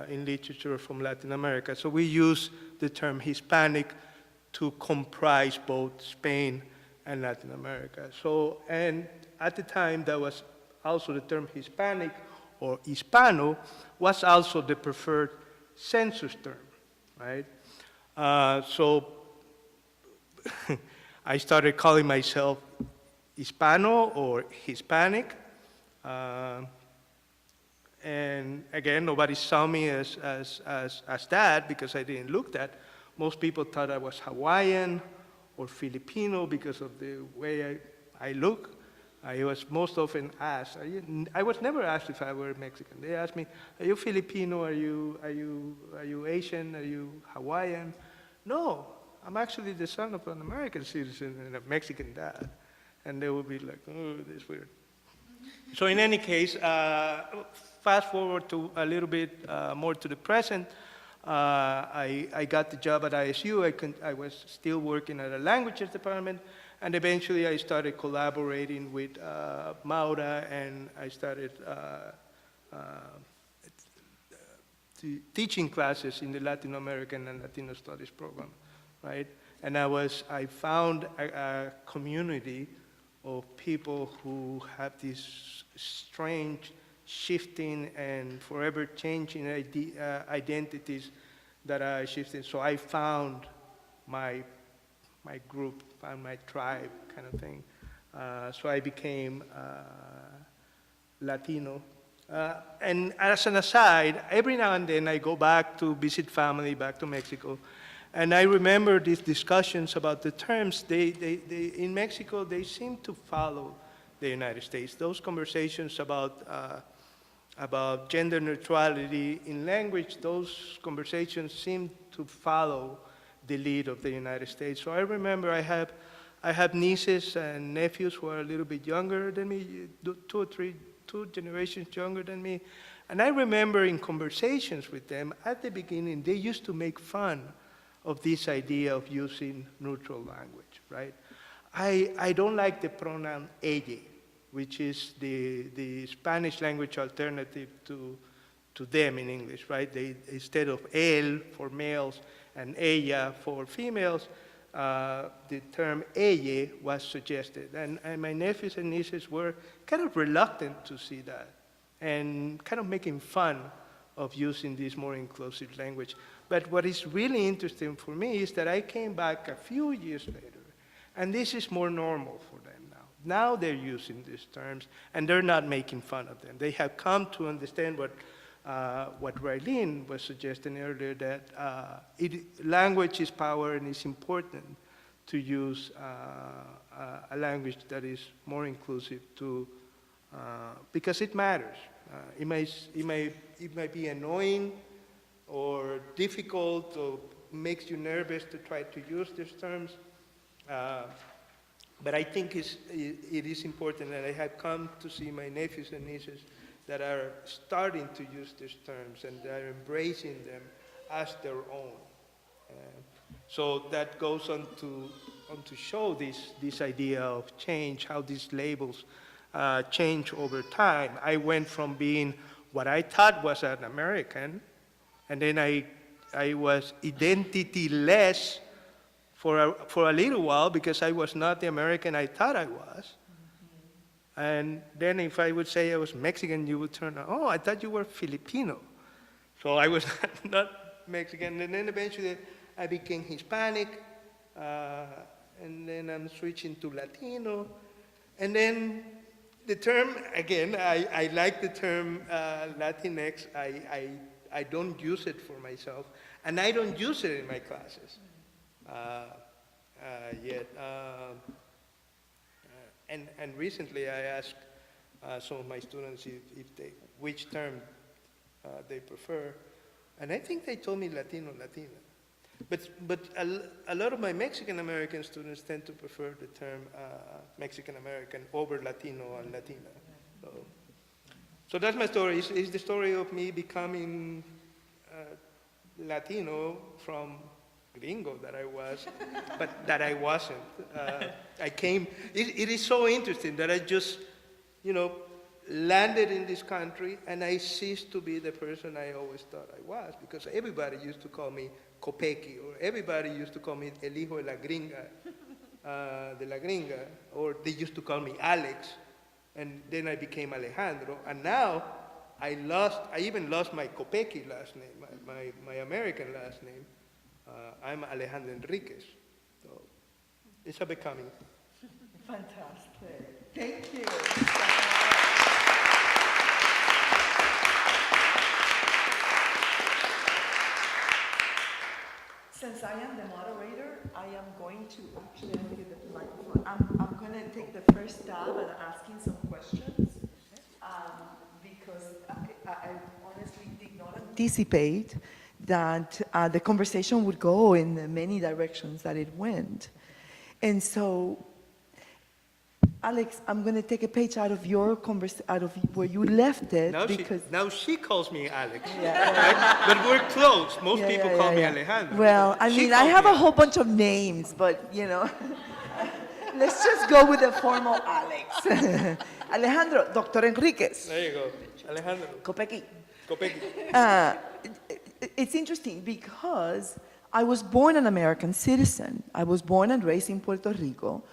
in literature from Latin America. So we use the term Hispanic to comprise both Spain and Latin America. So, and at the time, that was also the term Hispanic or Hispano was also the preferred census term, right? So I started calling myself Hispano or Hispanic. And again, nobody saw me as that because I didn't look that. Most people thought I was Hawaiian or Filipino because of the way I look. I was most often asked. I was never asked if I were Mexican. They asked me, "Are you Filipino? Are you Asian? Are you Hawaiian?" No, I'm actually the son of an American citizen and a Mexican dad. And they would be like, "Oh, this is weird." So in any case, fast forward to a little bit more to the present. I got the job at ISU. I was still working at a languages department, and eventually I started collaborating with Maura, and I started teaching classes in the Latin American and Latino Studies program, right? And I found a community of people who have this strange shifting and forever changing identities that are shifting. So I found my group, found my tribe kind of thing. So I became Latino. And as an aside, every now and then I go back to visit family back to Mexico. And I remember these discussions about the terms. In Mexico, they seem to follow the United States. Those conversations about gender neutrality in language, those conversations seem to follow the lead of the United States. So I remember I have nieces and nephews who are a little bit younger than me, two generations younger than me. And I remember in conversations with them, at the beginning, they used to make fun of this idea of using neutral language, right? I don't like the pronoun ella, which is the Spanish language alternative to them in English, right? Instead of él for males and ella for females, the term ella was suggested. And my nephews and nieces were kind of reluctant to see that and kind of making fun of using this more inclusive language. But what is really interesting for me is that I came back a few years later, and this is more normal for them now. Now they're using these terms, and they're not making fun of them. They have come to understand what Raylene was suggesting earlier, that language is power and it's important to use a language that is more inclusive because it matters. It might be annoying or difficult or makes you nervous to try to use these terms. But I think it is important, and I have come to see my nephews and nieces that are starting to use these terms and are embracing them as their own. So that goes on to show this idea of change, how these labels change over time. I went from being what I thought was an American, and then I was identity-less for a little while because I was not the American I thought I was. And then if I would say I was Mexican, you would turn, oh, I thought you were Filipino. So I was not Mexican. And then eventually I became Hispanic, and then I'm switching to Latino. And then the term, again, I like the term Latinx. I don't use it for myself, and I don't use it in my classes yet. And recently I asked some of my students which term they prefer, and I think they told me Latino, Latina. But a lot of my Mexican American students tend to prefer the term Mexican American over Latino and Latina. So that's my story. It's the story of me becoming Latino from gringo that I was, but that I wasn't. It is so interesting that I just, landed in this country and I ceased to be the person I always thought I was, because everybody used to call me Copeki, or everybody used to call me El Hijo de la Gringa, de la Gringa, or they used to call me Alex, and then I became Alejandro, and now I even lost my Copeki last name, my American last name. I'm Alejandro Enriquez, so it's a becoming. Fantastic. Thank you. Since I am the moderator, I am going to actually let me get the microphone. I'm going to take the first stab at asking some questions because I honestly did not anticipate that the conversation would go in the many directions that it went. And so, Alex, I'm going to take a page out of your out of where you left it. Now she calls me Alex, Yeah. right? But we're close. Most people call me Alejandro. Well, I mean, I have a whole bunch of names, but, let's just go with the formal Alex. Alejandro, Dr. Enriquez. There you go, Alejandro. Copeki. Copeki. It's interesting because I was born an American citizen. I was born and raised in Puerto Rico.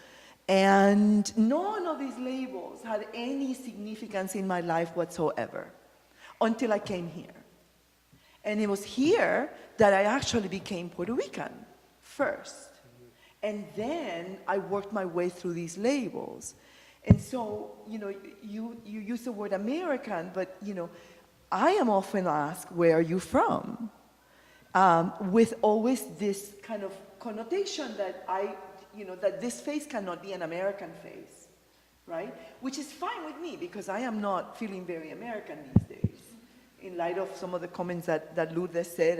And none of these labels had any significance in my life whatsoever until I came here. And it was here that I actually became Puerto Rican first. And then I worked my way through these labels. And so, you use the word American, but, I am often asked, where are you from? With always this kind of connotation that that this face cannot be an American face, right? Which is fine with me because I am not feeling very American these days in light of some of the comments that Lourdes said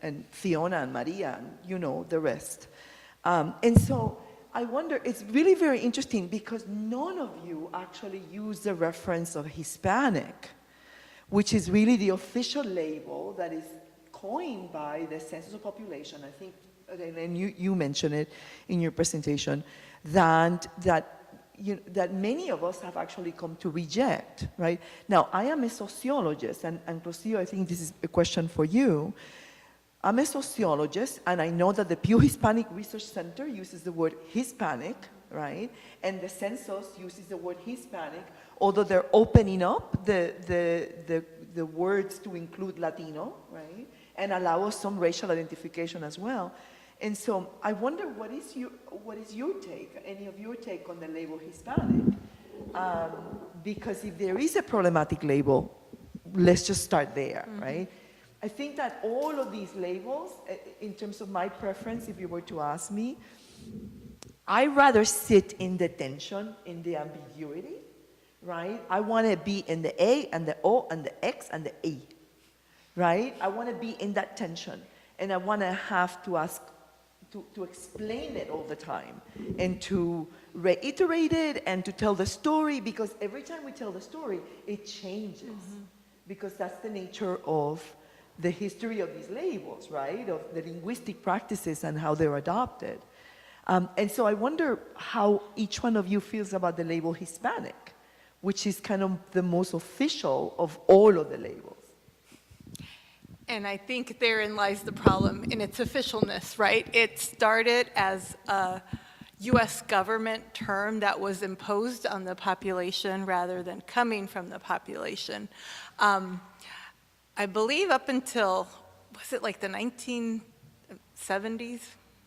and Fiona and Maria and the rest. And so I wonder, it's really very interesting because none of you actually use the reference of Hispanic, which is really the official label that is coined by the Census of Population. I think, and you mentioned it in your presentation, that many of us have actually come to reject, right? Now, I am a sociologist, and Rocio, I think this is a question for you. I'm a sociologist, and I know that the Pew Hispanic Research Center uses the word Hispanic, right? And the census uses the word Hispanic, although they're opening up the words to include Latino, right? And allow us some racial identification as well. And so I wonder, what is your take, any of your take on the label Hispanic? Because if there is a problematic label, let's just start there, right? I think that all of these labels, in terms of my preference, if you were to ask me, I rather sit in the tension, in the ambiguity, right? I want to be in the A and the O and the X and the E, right? I want to be in that tension, and I want to have to ask, to explain it all the time, and to reiterate it, and to tell the story, because every time we tell the story, it changes, because that's the nature of the history of these labels, right? Of the linguistic practices and how they're adopted. And so I wonder how each one of you feels about the label Hispanic, which is kind of the most official of all of the labels. And I think therein lies the problem in its officialness, right? It started as a US government term that was imposed on the population rather than coming from the population. I believe up until, was it like the 1970s?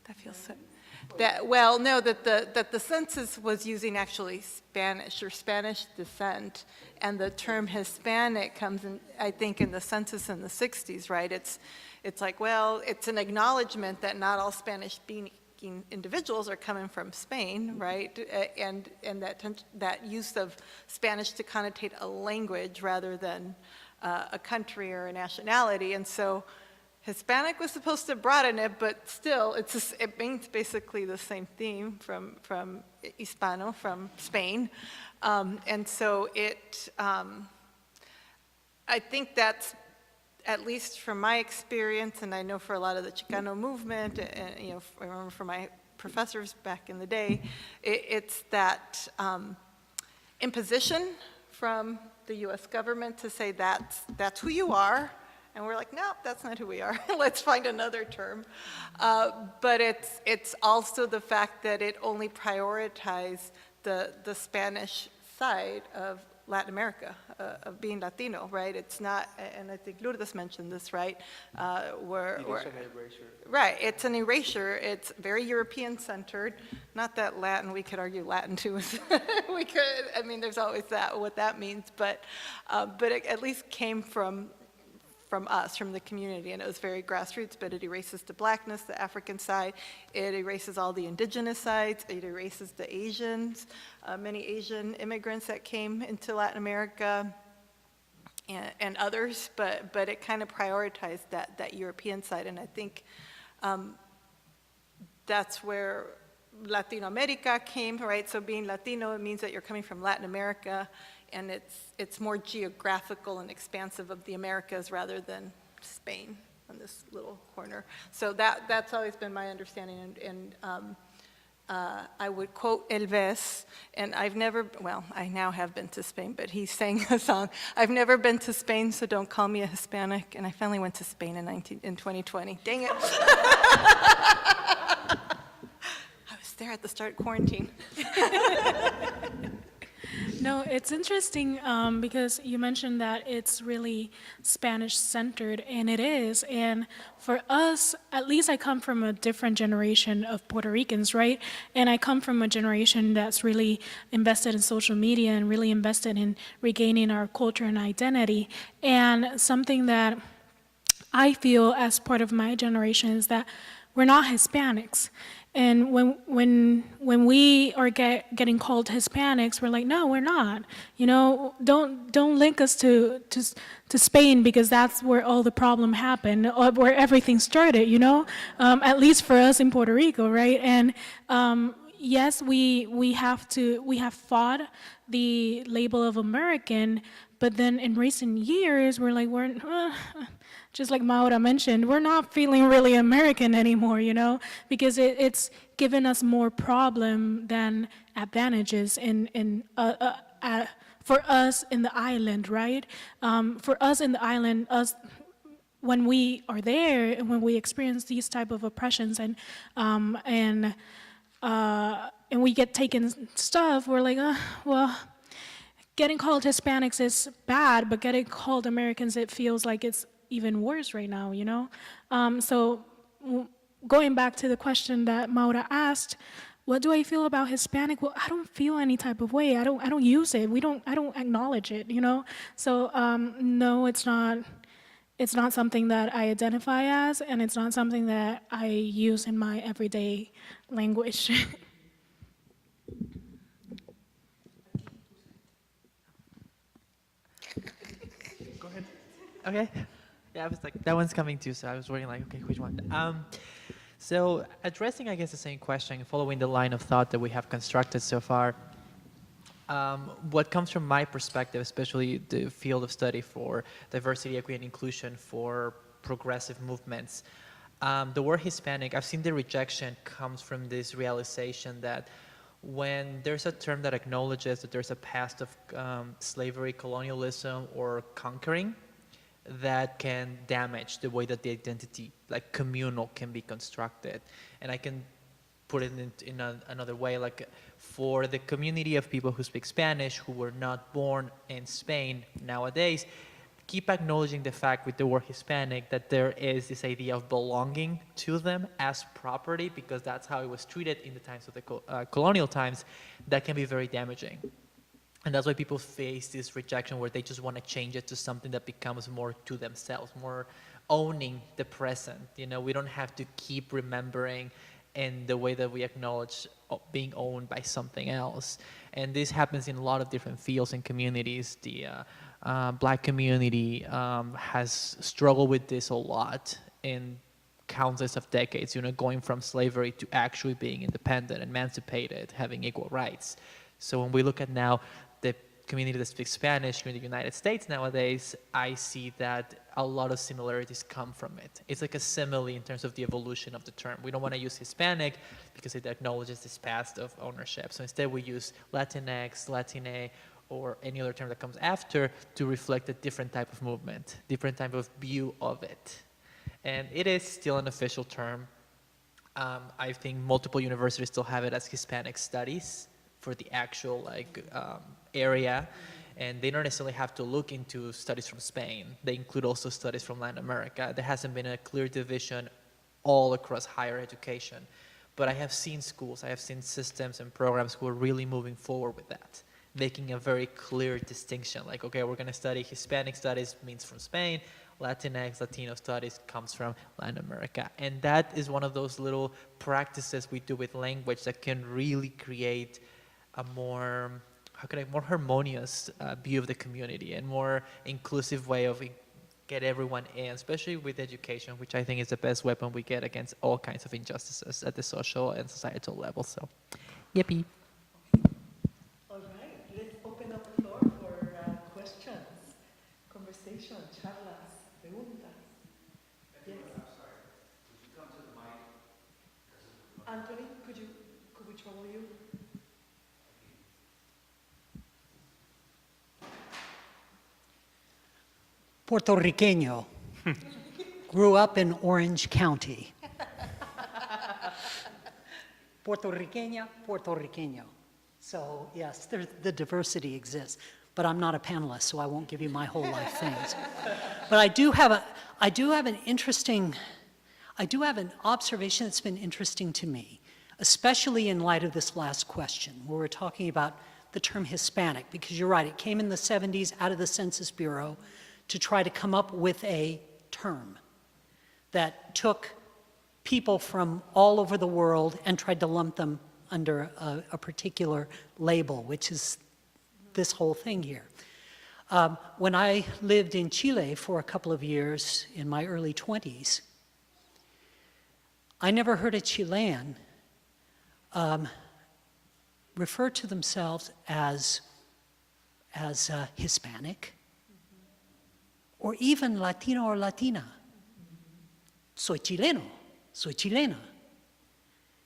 That feels so. That, well, no, that the census was using actually Spanish or Spanish descent, and the term Hispanic comes in, I think, in the census in the 60s, right? It's like, well, it's an acknowledgement that not all Spanish-speaking individuals are coming from Spain, right? And that use of Spanish to connotate a language rather than a country or a nationality, and so Hispanic was supposed to broaden it, but still, it means basically the same theme from Hispano, from Spain. And so I think that's, at least from my experience, and I know for a lot of the Chicano movement, and I remember from my professors back in the day, it's that imposition from the U.S. government to say that's who you are. And we're like, no, that's not who we are. Let's find another term. But it's also the fact that it only prioritized the Spanish side of Latin America, of being Latino, right? It's not, and I think Lourdes mentioned this, right? It is an erasure. Right, it's an erasure. It's very European-centered. Not that Latin, we could argue Latin too. We could, I mean, there's always that, what that means, but it at least came from us, from the community, and it was very grassroots, but it erases the blackness, the African side, it erases all the indigenous sides, it erases the Asians, many Asian immigrants that came into Latin America, and others, but it kind of prioritized that European side, and I think that's where Latino America came, right? So being Latino, it means that you're coming from Latin America, and it's more geographical and expansive of the Americas rather than Spain on this little corner. So that's always been my understanding, and I would quote Enriquez, and I now have been to Spain, but he sang a song, I've never been to Spain, so don't call me a Hispanic, and I finally went to Spain in 2020. Dang it. I was there at the start of quarantine. No, it's interesting because you mentioned that it's really Spanish-centered, and it is. And for us, at least I come from a different generation of Puerto Ricans, right? And I come from a generation that's really invested in social media and really invested in regaining our culture and identity. And something that I feel as part of my generation is that we're not Hispanics. And when we are getting called Hispanics, we're like, no, we're not. You know, don't link us to Spain, because that's where all the problem happened, or where everything started. You know, at least for us in Puerto Rico, right? And yes, we have fought the label of American, but then in recent years, we're like, just like Maura mentioned, we're not feeling really American anymore, you know, because it's given us more problem than advantages for us in the island, right? For us in the island, when we are there and when we experience these type of oppressions and we get taken stuff, we're like, well, getting called Hispanics is bad, but getting called Americans, it feels like it's even worse right now, you know? So going back to the question that Maura asked, what do I feel about Hispanic? Well, I don't feel any type of way. I don't use it. I don't acknowledge it, you know? So, no, it's not. It's not something that I identify as, and it's not something that I use in my everyday language. Go ahead. Okay. Yeah, I was like, that one's coming too, so I was wondering, like, okay, which one? So addressing, I guess, the same question, following the line of thought that we have constructed so far, what comes from my perspective, especially the field of study for diversity, equity, and inclusion for progressive movements, the word Hispanic, I've seen the rejection comes from this realization that when there's a term that acknowledges that there's a past of slavery, colonialism, or conquering, that can damage the way that the identity, like communal, can be constructed. And I can put it in another way, like for the community of people who speak Spanish, who were not born in Spain nowadays, keep acknowledging the fact with the word Hispanic that there is this idea of belonging to them as property, because that's how it was treated in the times of the colonial times. That can be very damaging. And that's why people face this rejection where they just want to change it to something that becomes more to themselves, more owning the present. You know, we don't have to keep remembering in the way that we acknowledge being owned by something else. And this happens in a lot of different fields and communities. The Black community has struggled with this a lot in countless of decades, you know, going from slavery to actually being independent, emancipated, having equal rights. So when we look at now the community that speaks Spanish here in the United States nowadays, I see that a lot of similarities come from it. It's like a simile in terms of the evolution of the term. We don't want to use Hispanic because it acknowledges this past of ownership. So instead we use Latinx, Latine, or any other term that comes after to reflect a different type of movement, different type of view of it. And it is still an official term. I think multiple universities still have it as Hispanic studies for the actual area, and they don't necessarily have to look into studies from Spain. They include also studies from Latin America. There hasn't been a clear division all across higher education, but I have seen schools, I have seen systems and programs who are really moving forward with that, making a very clear distinction, like, okay, we're gonna study Hispanic studies, means from Spain, Latinx, Latino studies comes from Latin America. And that is one of those little practices we do with language that can really create a more, more harmonious view of the community and more inclusive way of get everyone in, especially with education, which I think is the best weapon we get against all kinds of injustices at the social and societal level. So, yippee. All right, let's open up the floor for questions, conversation, charlas, preguntas. Yes. I'm sorry, could you come to the mic? Anthony, could we trouble you? Puertorriqueño. Grew up in Orange County. Puertorriqueña, Puertorriqueño. So yes, the diversity exists, but I'm not a panelist, so I won't give you my whole life things. But I do have an observation that's been interesting to me, especially in light of this last question, where we're talking about the term Hispanic, because you're right, it came in the 70s out of the Census Bureau to try to come up with a term that took people from all over the world and tried to lump them under a particular label, which is this whole thing here. When I lived in Chile for a couple of years in my early 20s, I never heard a Chilean refer to themselves as Hispanic, or even Latino or Latina. Soy chileno, soy chilena.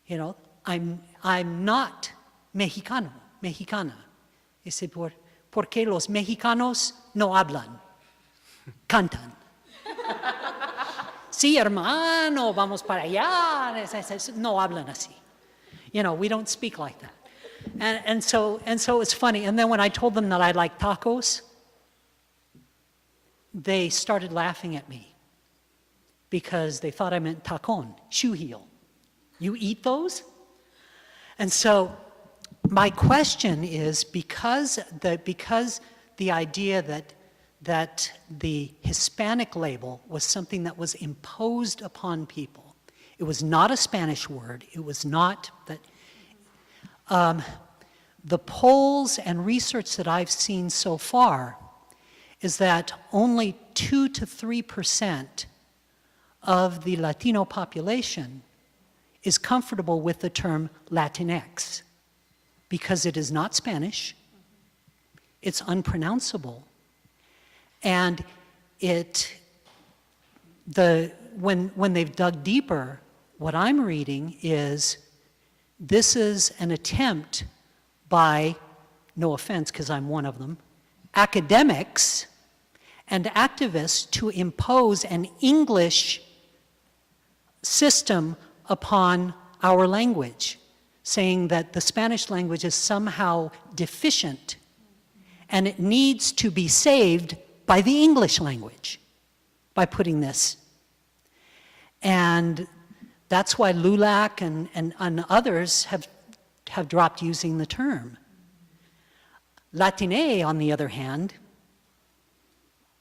You know, I'm not mexicano, mexicana. Dice, ¿por qué los mexicanos no hablan? Cantan. Sí, hermano, vamos para allá. No hablan así. You know, we don't speak like that. And so it's funny. And then when I told them that I like tacos, they started laughing at me because they thought I meant tacón, shoe heel. You eat those? And so my question is, because the idea that the Hispanic label was something that was imposed upon people, it was not a Spanish word, it was not that, the polls and research that I've seen so far is that only 2 to 3% of the Latino population is comfortable with the term Latinx because it is not Spanish, it's unpronounceable, and when they've dug deeper, what I'm reading is this is an attempt by, no offense because I'm one of them, academics and activists to impose an English system upon our language, saying that the Spanish language is somehow deficient and it needs to be saved by the English language, by putting this. And that's why LULAC and others have dropped using the term. Latine, on the other hand,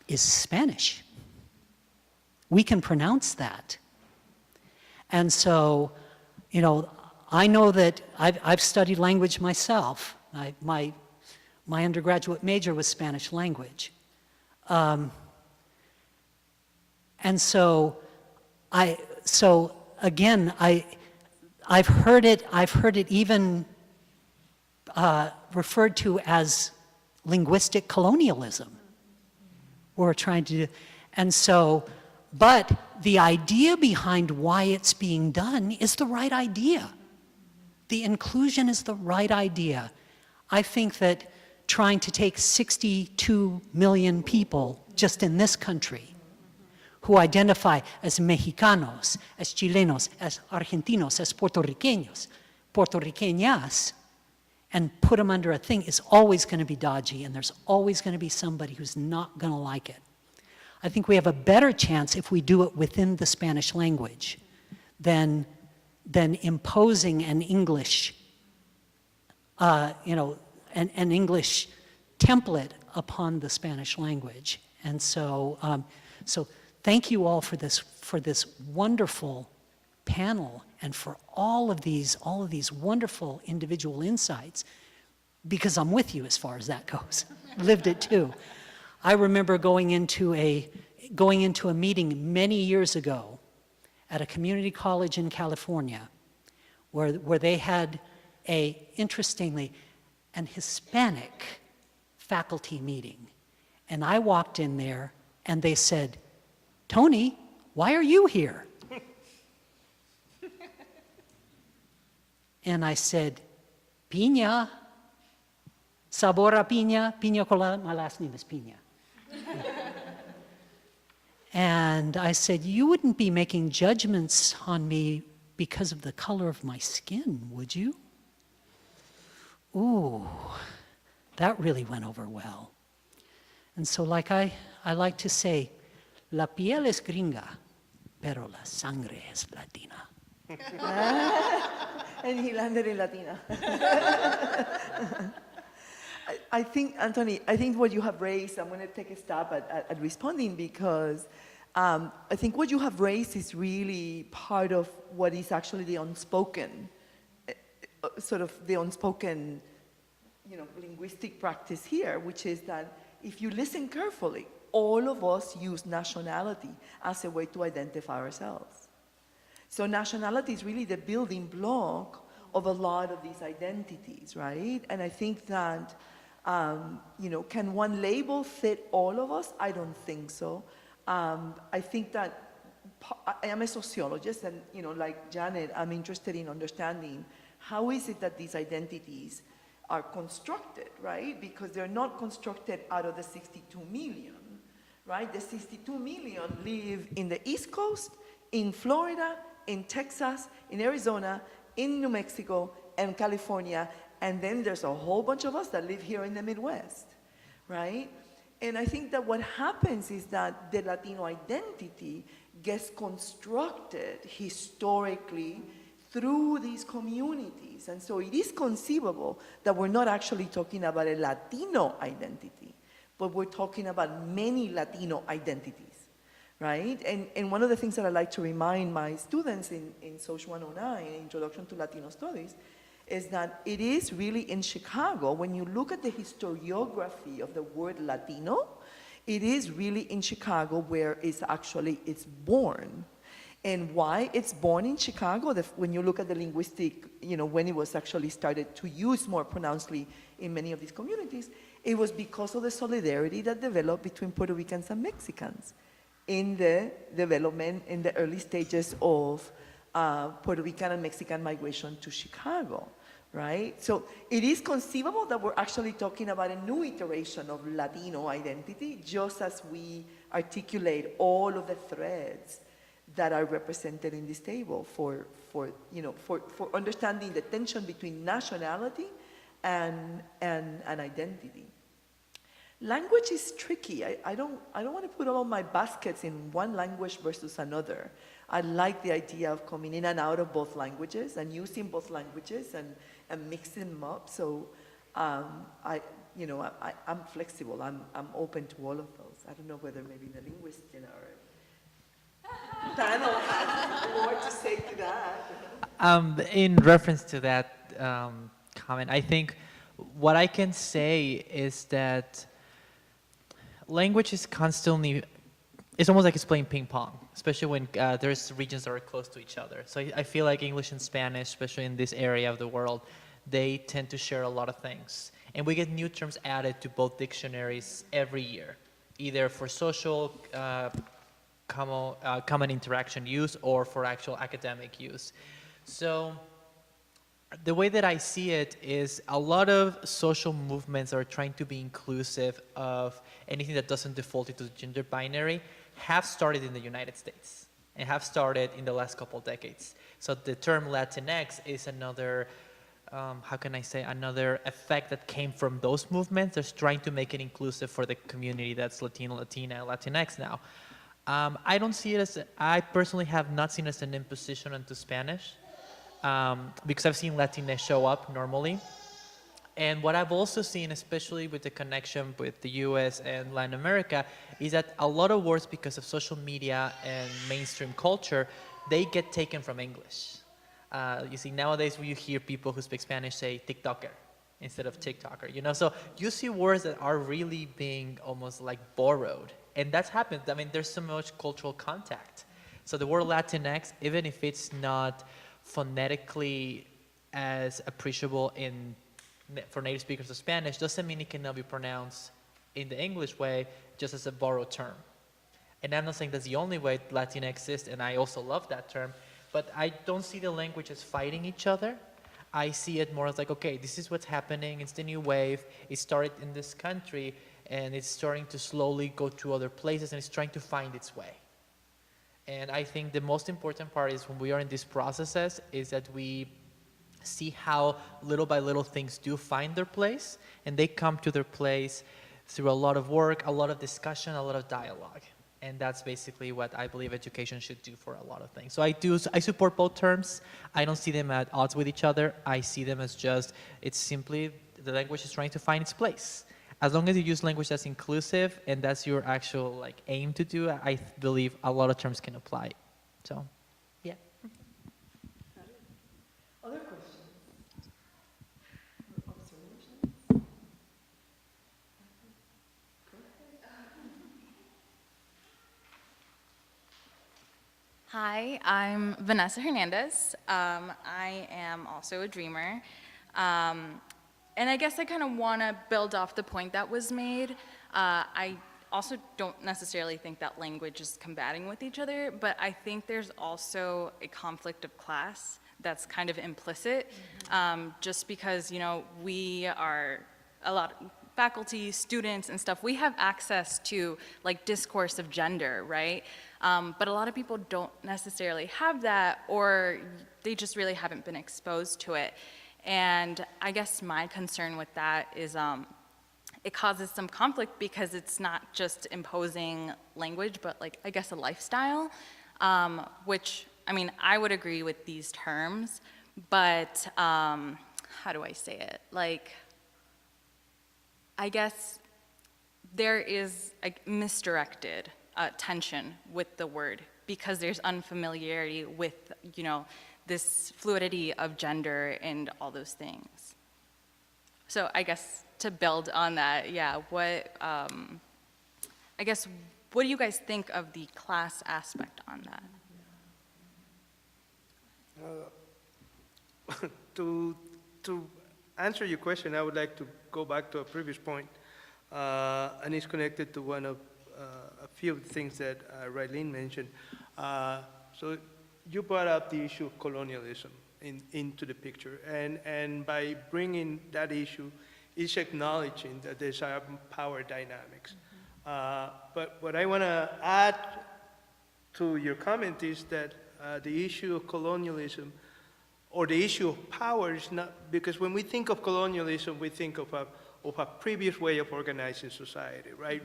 is Spanish. We can pronounce that. And so, you know, I know that I've studied language myself. My undergraduate major was Spanish language. And so again, I've heard it even referred to as linguistic colonialism. We're trying to do, and so, but the idea behind why it's being done is the right idea. The inclusion is the right idea. I think that trying to take 62 million people just in this country who identify as Mexicanos, as Chilenos, as Argentinos, as Puertorriqueños, Puertorriqueñas, and put them under a thing is always going to be dodgy, and there's always going to be somebody who's not going to like it. I think we have a better chance if we do it within the Spanish language than imposing an English, an English template upon the Spanish language. And so, thank you all for this wonderful panel and for all of these wonderful individual insights, because I'm with you as far as that goes. Lived it too. I remember going into a meeting many years ago at a community college in California where they had interestingly, an Hispanic faculty meeting. And I walked in there and they said, "Tony, why are you here?" And I said, "Piña, sabor a piña, piña colada." My last name is Piña. And I said, "You wouldn't be making judgments on me because of the color of my skin, would you?" Ooh, that really went over well. And so like I like to say, la piel es gringa, pero la sangre es latina. And he landed in Latina. I think, Anthony, what you have raised, I'm going to take a stab at responding because I think what you have raised is really part of what is actually the unspoken, linguistic practice here, which is that if you listen carefully, all of us use nationality as a way to identify ourselves. So nationality is really the building block of a lot of these identities, right? And I think that, can one label fit all of us? I don't think so. I think that I am a sociologist and, like Janet, I'm interested in understanding how is it that these identities are constructed, right? Because they're not constructed out of the 62 million, right? The 62 million live in the East Coast, in Florida, in Texas, in Arizona, in New Mexico, and California, and then there's a whole bunch of us that live here in the Midwest, right? And I think that what happens is that the Latino identity gets constructed historically through these communities. And so it is conceivable that we're not actually talking about a Latino identity, but we're talking about many Latino identities, right? And one of the things that I like to remind my students in Social 109, Introduction to Latino Studies, is that it is really in Chicago, when you look at the historiography of the word Latino, it is really in Chicago where it's born. And why it's born in Chicago, when you look at the linguistic, when it was actually started to use more pronouncedly in many of these communities, it was because of the solidarity that developed between Puerto Ricans and Mexicans in the development, in the early stages of Puerto Rican and Mexican migration to Chicago, right? So it is conceivable that we're actually talking about a new iteration of Latino identity, just as we articulate all of the threads that are represented in this table for understanding the tension between nationality and identity. Language is tricky. I don't want to put all my baskets in one language versus another. I like the idea of coming in and out of both languages and using both languages and mixing them up. So I'm flexible. I'm open to all of those. I don't know whether maybe the linguist, panel has more to say to that. In reference to that comment, I think what I can say is that language is constantly, it's almost like it's playing ping pong, especially when there's regions that are close to each other. So I feel like English and Spanish, especially in this area of the world, they tend to share a lot of things. And we get new terms added to both dictionaries every year, either for social common interaction use or for actual academic use. So the way that I see it is a lot of social movements are trying to be inclusive of anything that doesn't default into the gender binary have started in the United States and have started in the last couple of decades. So the term Latinx is another, another effect that came from those movements. They're trying to make it inclusive for the community that's Latino, Latina, Latinx now. I don't see it as, I personally have not seen it as an imposition onto Spanish because I've seen Latinx show up normally. And what I've also seen, especially with the connection with the US and Latin America, is that a lot of words, because of social media and mainstream culture, they get taken from English. You see, nowadays when you hear people who speak Spanish say TikToker instead of TikToker, so you see words that are really being almost like borrowed. And that's happened. I mean, there's so much cultural contact. So the word Latinx, even if it's not phonetically as appreciable for native speakers of Spanish, doesn't mean it cannot be pronounced in the English way, just as a borrowed term. And I'm not saying that's the only way Latinx exists, and I also love that term, but I don't see the languages fighting each other. I see it more as like, okay, this is what's happening, it's the new wave, it started in this country, and it's starting to slowly go to other places, and it's trying to find its way. And I think the most important part is when we are in these processes is that we see how little by little things do find their place, and they come to their place through a lot of work, a lot of discussion, a lot of dialogue. And that's basically what I believe education should do for a lot of things. So I support both terms. I don't see them at odds with each other. I see them as just, it's simply the language is trying to find its place. As long as you use language that's inclusive and that's your actual aim to do, I believe a lot of terms can apply. So, yeah. Other questions? Or observations? Hi, I'm Vanessa Hernandez. I am also a dreamer. And I guess I kind of want to build off the point that was made. I also don't necessarily think that language is combating with each other, but I think there's also a conflict of class that's kind of implicit, just because, we are a lot of faculty, students and stuff, we have access to discourse of gender, right? But a lot of people don't necessarily have that, or they just really haven't been exposed to it. And I guess my concern with that is it causes some conflict because it's not just imposing language, but I guess a lifestyle, which I mean, I would agree with these terms, but how do I say it? Like, I guess there is a misdirected tension with the word because there's unfamiliarity with, you know, this fluidity of gender and all those things. So I guess to build on that, yeah, I guess, what do you guys think of the class aspect on that? To answer your question, I would like to go back to a previous point, and it's connected to one of a few of the things that Raylene mentioned. So you brought up the issue of colonialism into the picture, and by bringing that issue, it's acknowledging that there's power dynamics. But what I want to add to your comment is that the issue of colonialism or the issue of power is not, because when we think of colonialism, we think of a previous way of organizing society, right?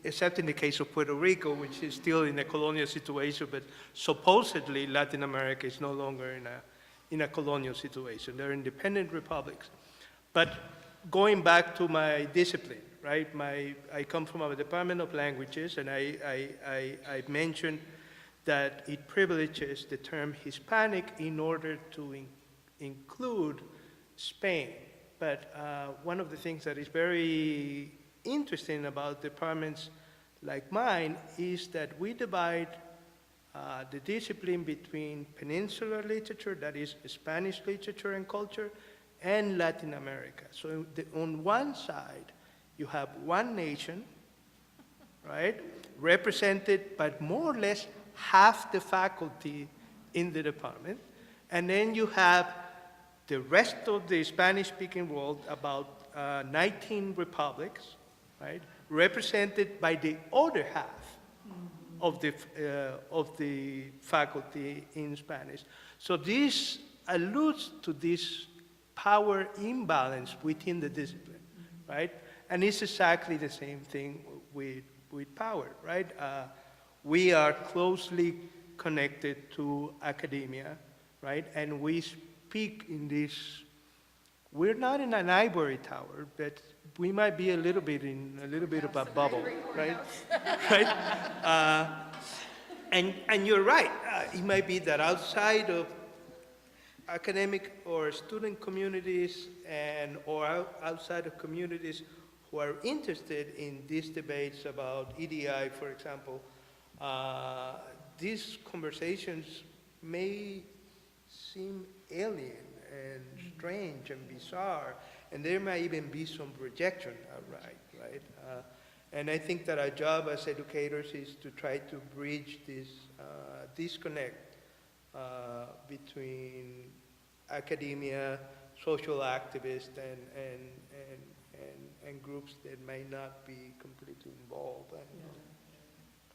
Except in the case of Puerto Rico, which is still in a colonial situation, but supposedly Latin America is no longer in a colonial situation. They're independent republics. But going back to my discipline, right? I come from a department of languages, and I mentioned that it privileges the term Hispanic in order to include Spain. But one of the things that is very interesting about departments like mine is that we divide the discipline between peninsular literature, that is Spanish literature and culture, and Latin America. So on one side, you have one nation, right, represented by more or less half the faculty in the department, and then you have the rest of the Spanish-speaking world, about 19 republics, right, represented by the other half of the faculty in Spanish. So this alludes to this power imbalance within the discipline, right? And it's exactly the same thing with power, right? We are closely connected to academia, right? And we speak in this, we're not in an ivory tower, but we might be a little bit of a bubble, right? Right? And you're right. It might be that outside of academic or student communities or outside of communities who are interested in these debates about EDI, for example, these conversations may seem alien and strange and bizarre, and there might even be some rejection outright, right? And I think that our job as educators is to try to bridge this disconnect between academia, social activists, and groups that may not be completely involved.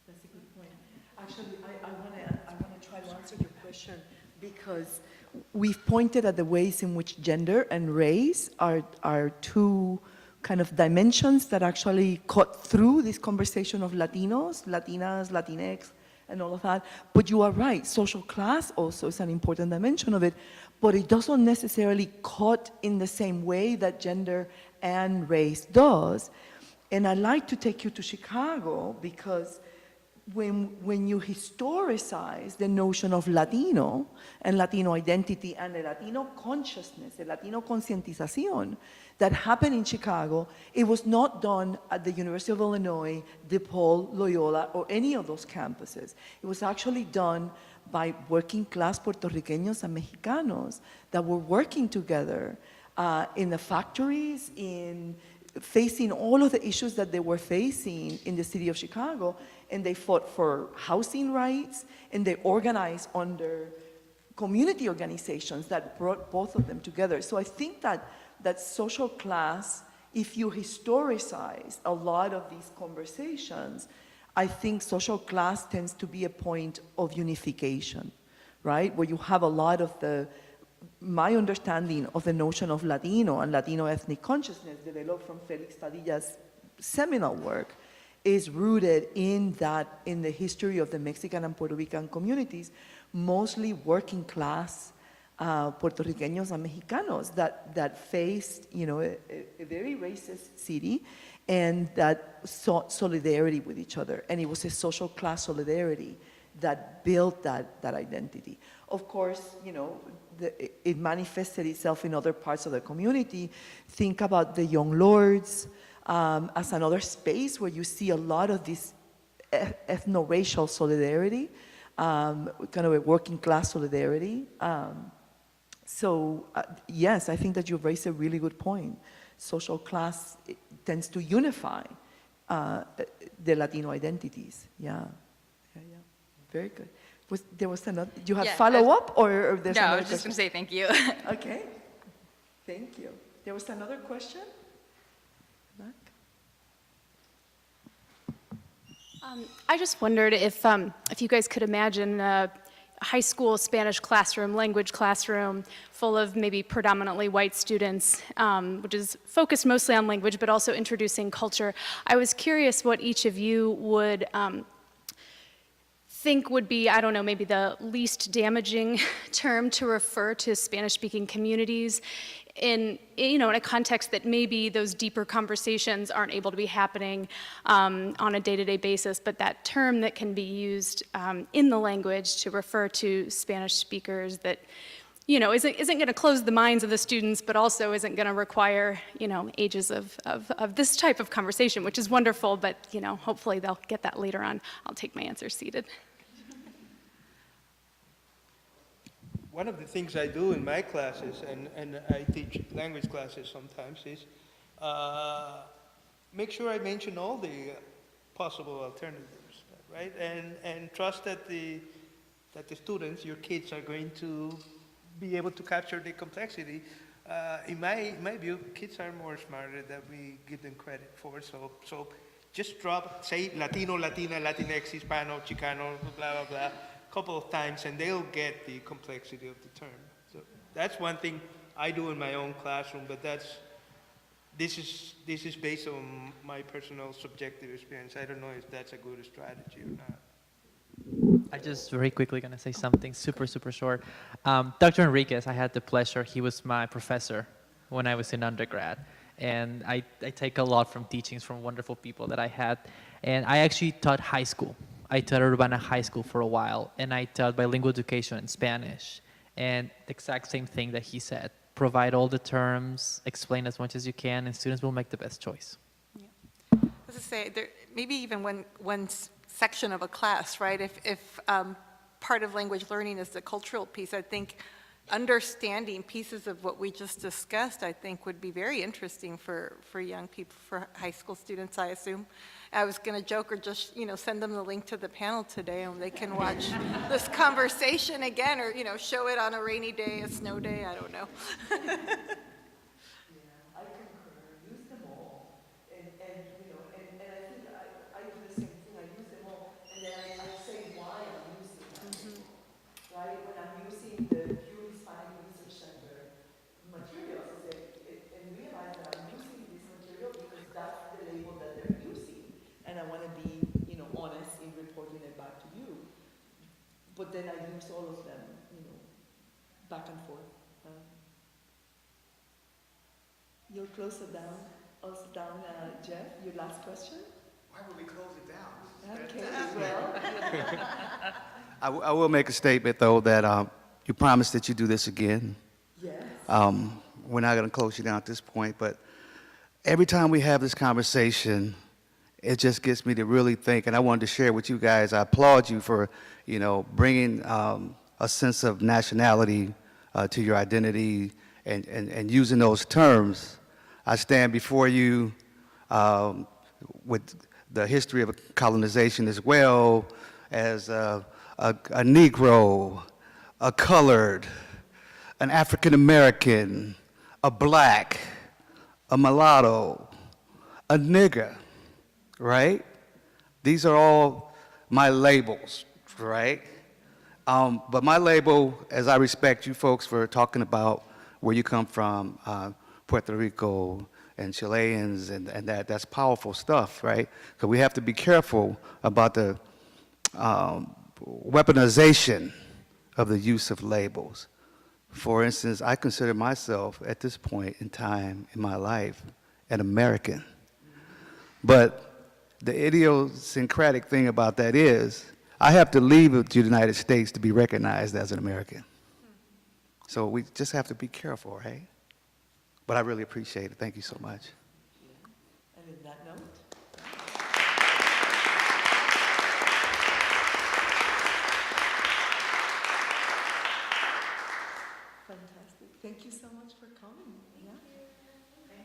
That's a good point. Actually, I want to try to answer your question because we've pointed at the ways in which gender and race are two kind of dimensions that actually cut through this conversation of Latinos, Latinas, Latinx, and all of that. But you are right, social class also is an important dimension of it, but it doesn't necessarily cut in the same way that gender and race does. And I'd like to take you to Chicago because when you historicize the notion of Latino and Latino identity and the Latino consciousness, the Latino concientización that happened in Chicago, it was not done at the University of Illinois, DePaul, Loyola, or any of those campuses. It was actually done by working class Puertorriqueños and Mexicanos that were working together in the factories, in facing all of the issues that they were facing in the city of Chicago, and they fought for housing rights, and they organized under community organizations that brought both of them together. So I think that social class, if you historicize a lot of these conversations, I think social class tends to be a point of unification, right? Where you have a lot of my understanding of the notion of Latino and Latino ethnic consciousness developed from Felix Padilla's seminal work is rooted in the history of the Mexican and Puerto Rican communities, mostly working class Puertorriqueños and Mexicanos that faced, a very racist city, and that sought solidarity with each other. And it was a social class solidarity that built that identity. Of course, it manifested itself in other parts of the community. Think about the Young Lords as another space where you see a lot of this ethno-racial solidarity, kind of a working class solidarity. Yes, I think that you've raised a really good point. Social class tends to unify the Latino identities. Yeah. Very good. There was another, do you have Yeah, follow-up or there's No, I another was just question? going to say thank you. Okay, thank you. There was another question? Back? I just wondered if you guys could imagine a high school Spanish classroom, language classroom, full of maybe predominantly white students, which is focused mostly on language, but also introducing culture. I was curious what each of you would think would be, I don't know, maybe the least damaging term to refer to Spanish-speaking communities in a context that maybe those deeper conversations aren't able to be happening on a day-to-day basis, but that term that can be used in the language to refer to Spanish speakers that, isn't going to close the minds of the students, but also isn't going to require, ages of this type of conversation, which is wonderful, but, hopefully they'll get that later on. I'll take my answer seated. One of the things I do in my classes, and I teach language classes sometimes, is make sure I mention all the possible alternatives, right? And trust that the students, your kids, are going to be able to capture the complexity. In my view, kids are more smarter than we give them credit for. So just say Latino, Latina, Latinx, Hispano, Chicano, blah, blah, blah, couple of times, and they'll get the complexity of the term. So that's one thing I do in my own classroom, but this is based on my personal subjective experience. I don't know if that's a good strategy or not. I just very quickly gonna say something super, super short. Dr. Enriquez, I had the pleasure, he was my professor when I was in undergrad. And I take a lot from teachings from wonderful people that I had. And I actually taught high school. I taught Urbana High School for a while, and I taught bilingual education in Spanish. And the exact same thing that he said, provide all the terms, explain as much as you can, and students will make the best choice. As I say, maybe even one section of a class, right? If part of language learning is the cultural piece, I think understanding pieces of what we just discussed, I think would be very interesting for young people, for high school students, I assume. I was going to joke or just, send them the link to the panel today and they can watch this conversation again or, show it on a rainy day, a snow day, I don't know. I concur. Use them all, and I think I do the same thing. I use them all, and then I say why I'm using them. Right? When I'm using the Pure Hispanic Research Center materials, and realize that I'm using this material because that's the label that they're using, and I want to be, honest in reporting it back to you. But then I use all of them, back and forth. You'll close it down, Jeff, your last question? Why would we close it down? Okay, well. I will make a statement, though, that you promised that you do this again. Yes. We're not going to close you down at this point, but every time we have this conversation, it just gets me to really think, and I wanted to share with you guys, I applaud you for, bringing a sense of nationality to your identity and using those terms. I stand before you with the history of colonization as well as a Negro, a colored, an African American, a black, a mulatto, a nigger, right? These are all my labels, right? But my label, as I respect you folks for talking about where you come from, Puerto Rico, and Chileans, and that's powerful stuff, right? So we have to be careful about the weaponization of the use of labels. For instance, I consider myself at this point in time in my life an American. But the idiosyncratic thing about that is I have to leave the United States to be recognized as an American. So we just have to be careful, right? But I really appreciate it. Thank you so much. And in that note, fantastic. Thank you so much for coming. Yeah.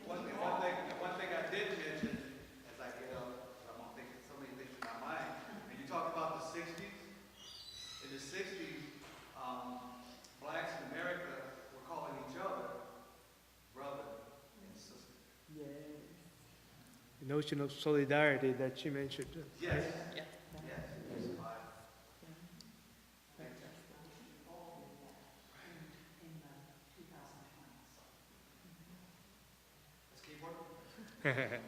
One thing I did mention as I get up, I'm thinking so many things in my mind. And you talk about the 60s. In the 60s, blacks in America were calling each other brother and sister. Yes. The notion of solidarity that you mentioned. Yes. Yeah. Yes. Let's keep working.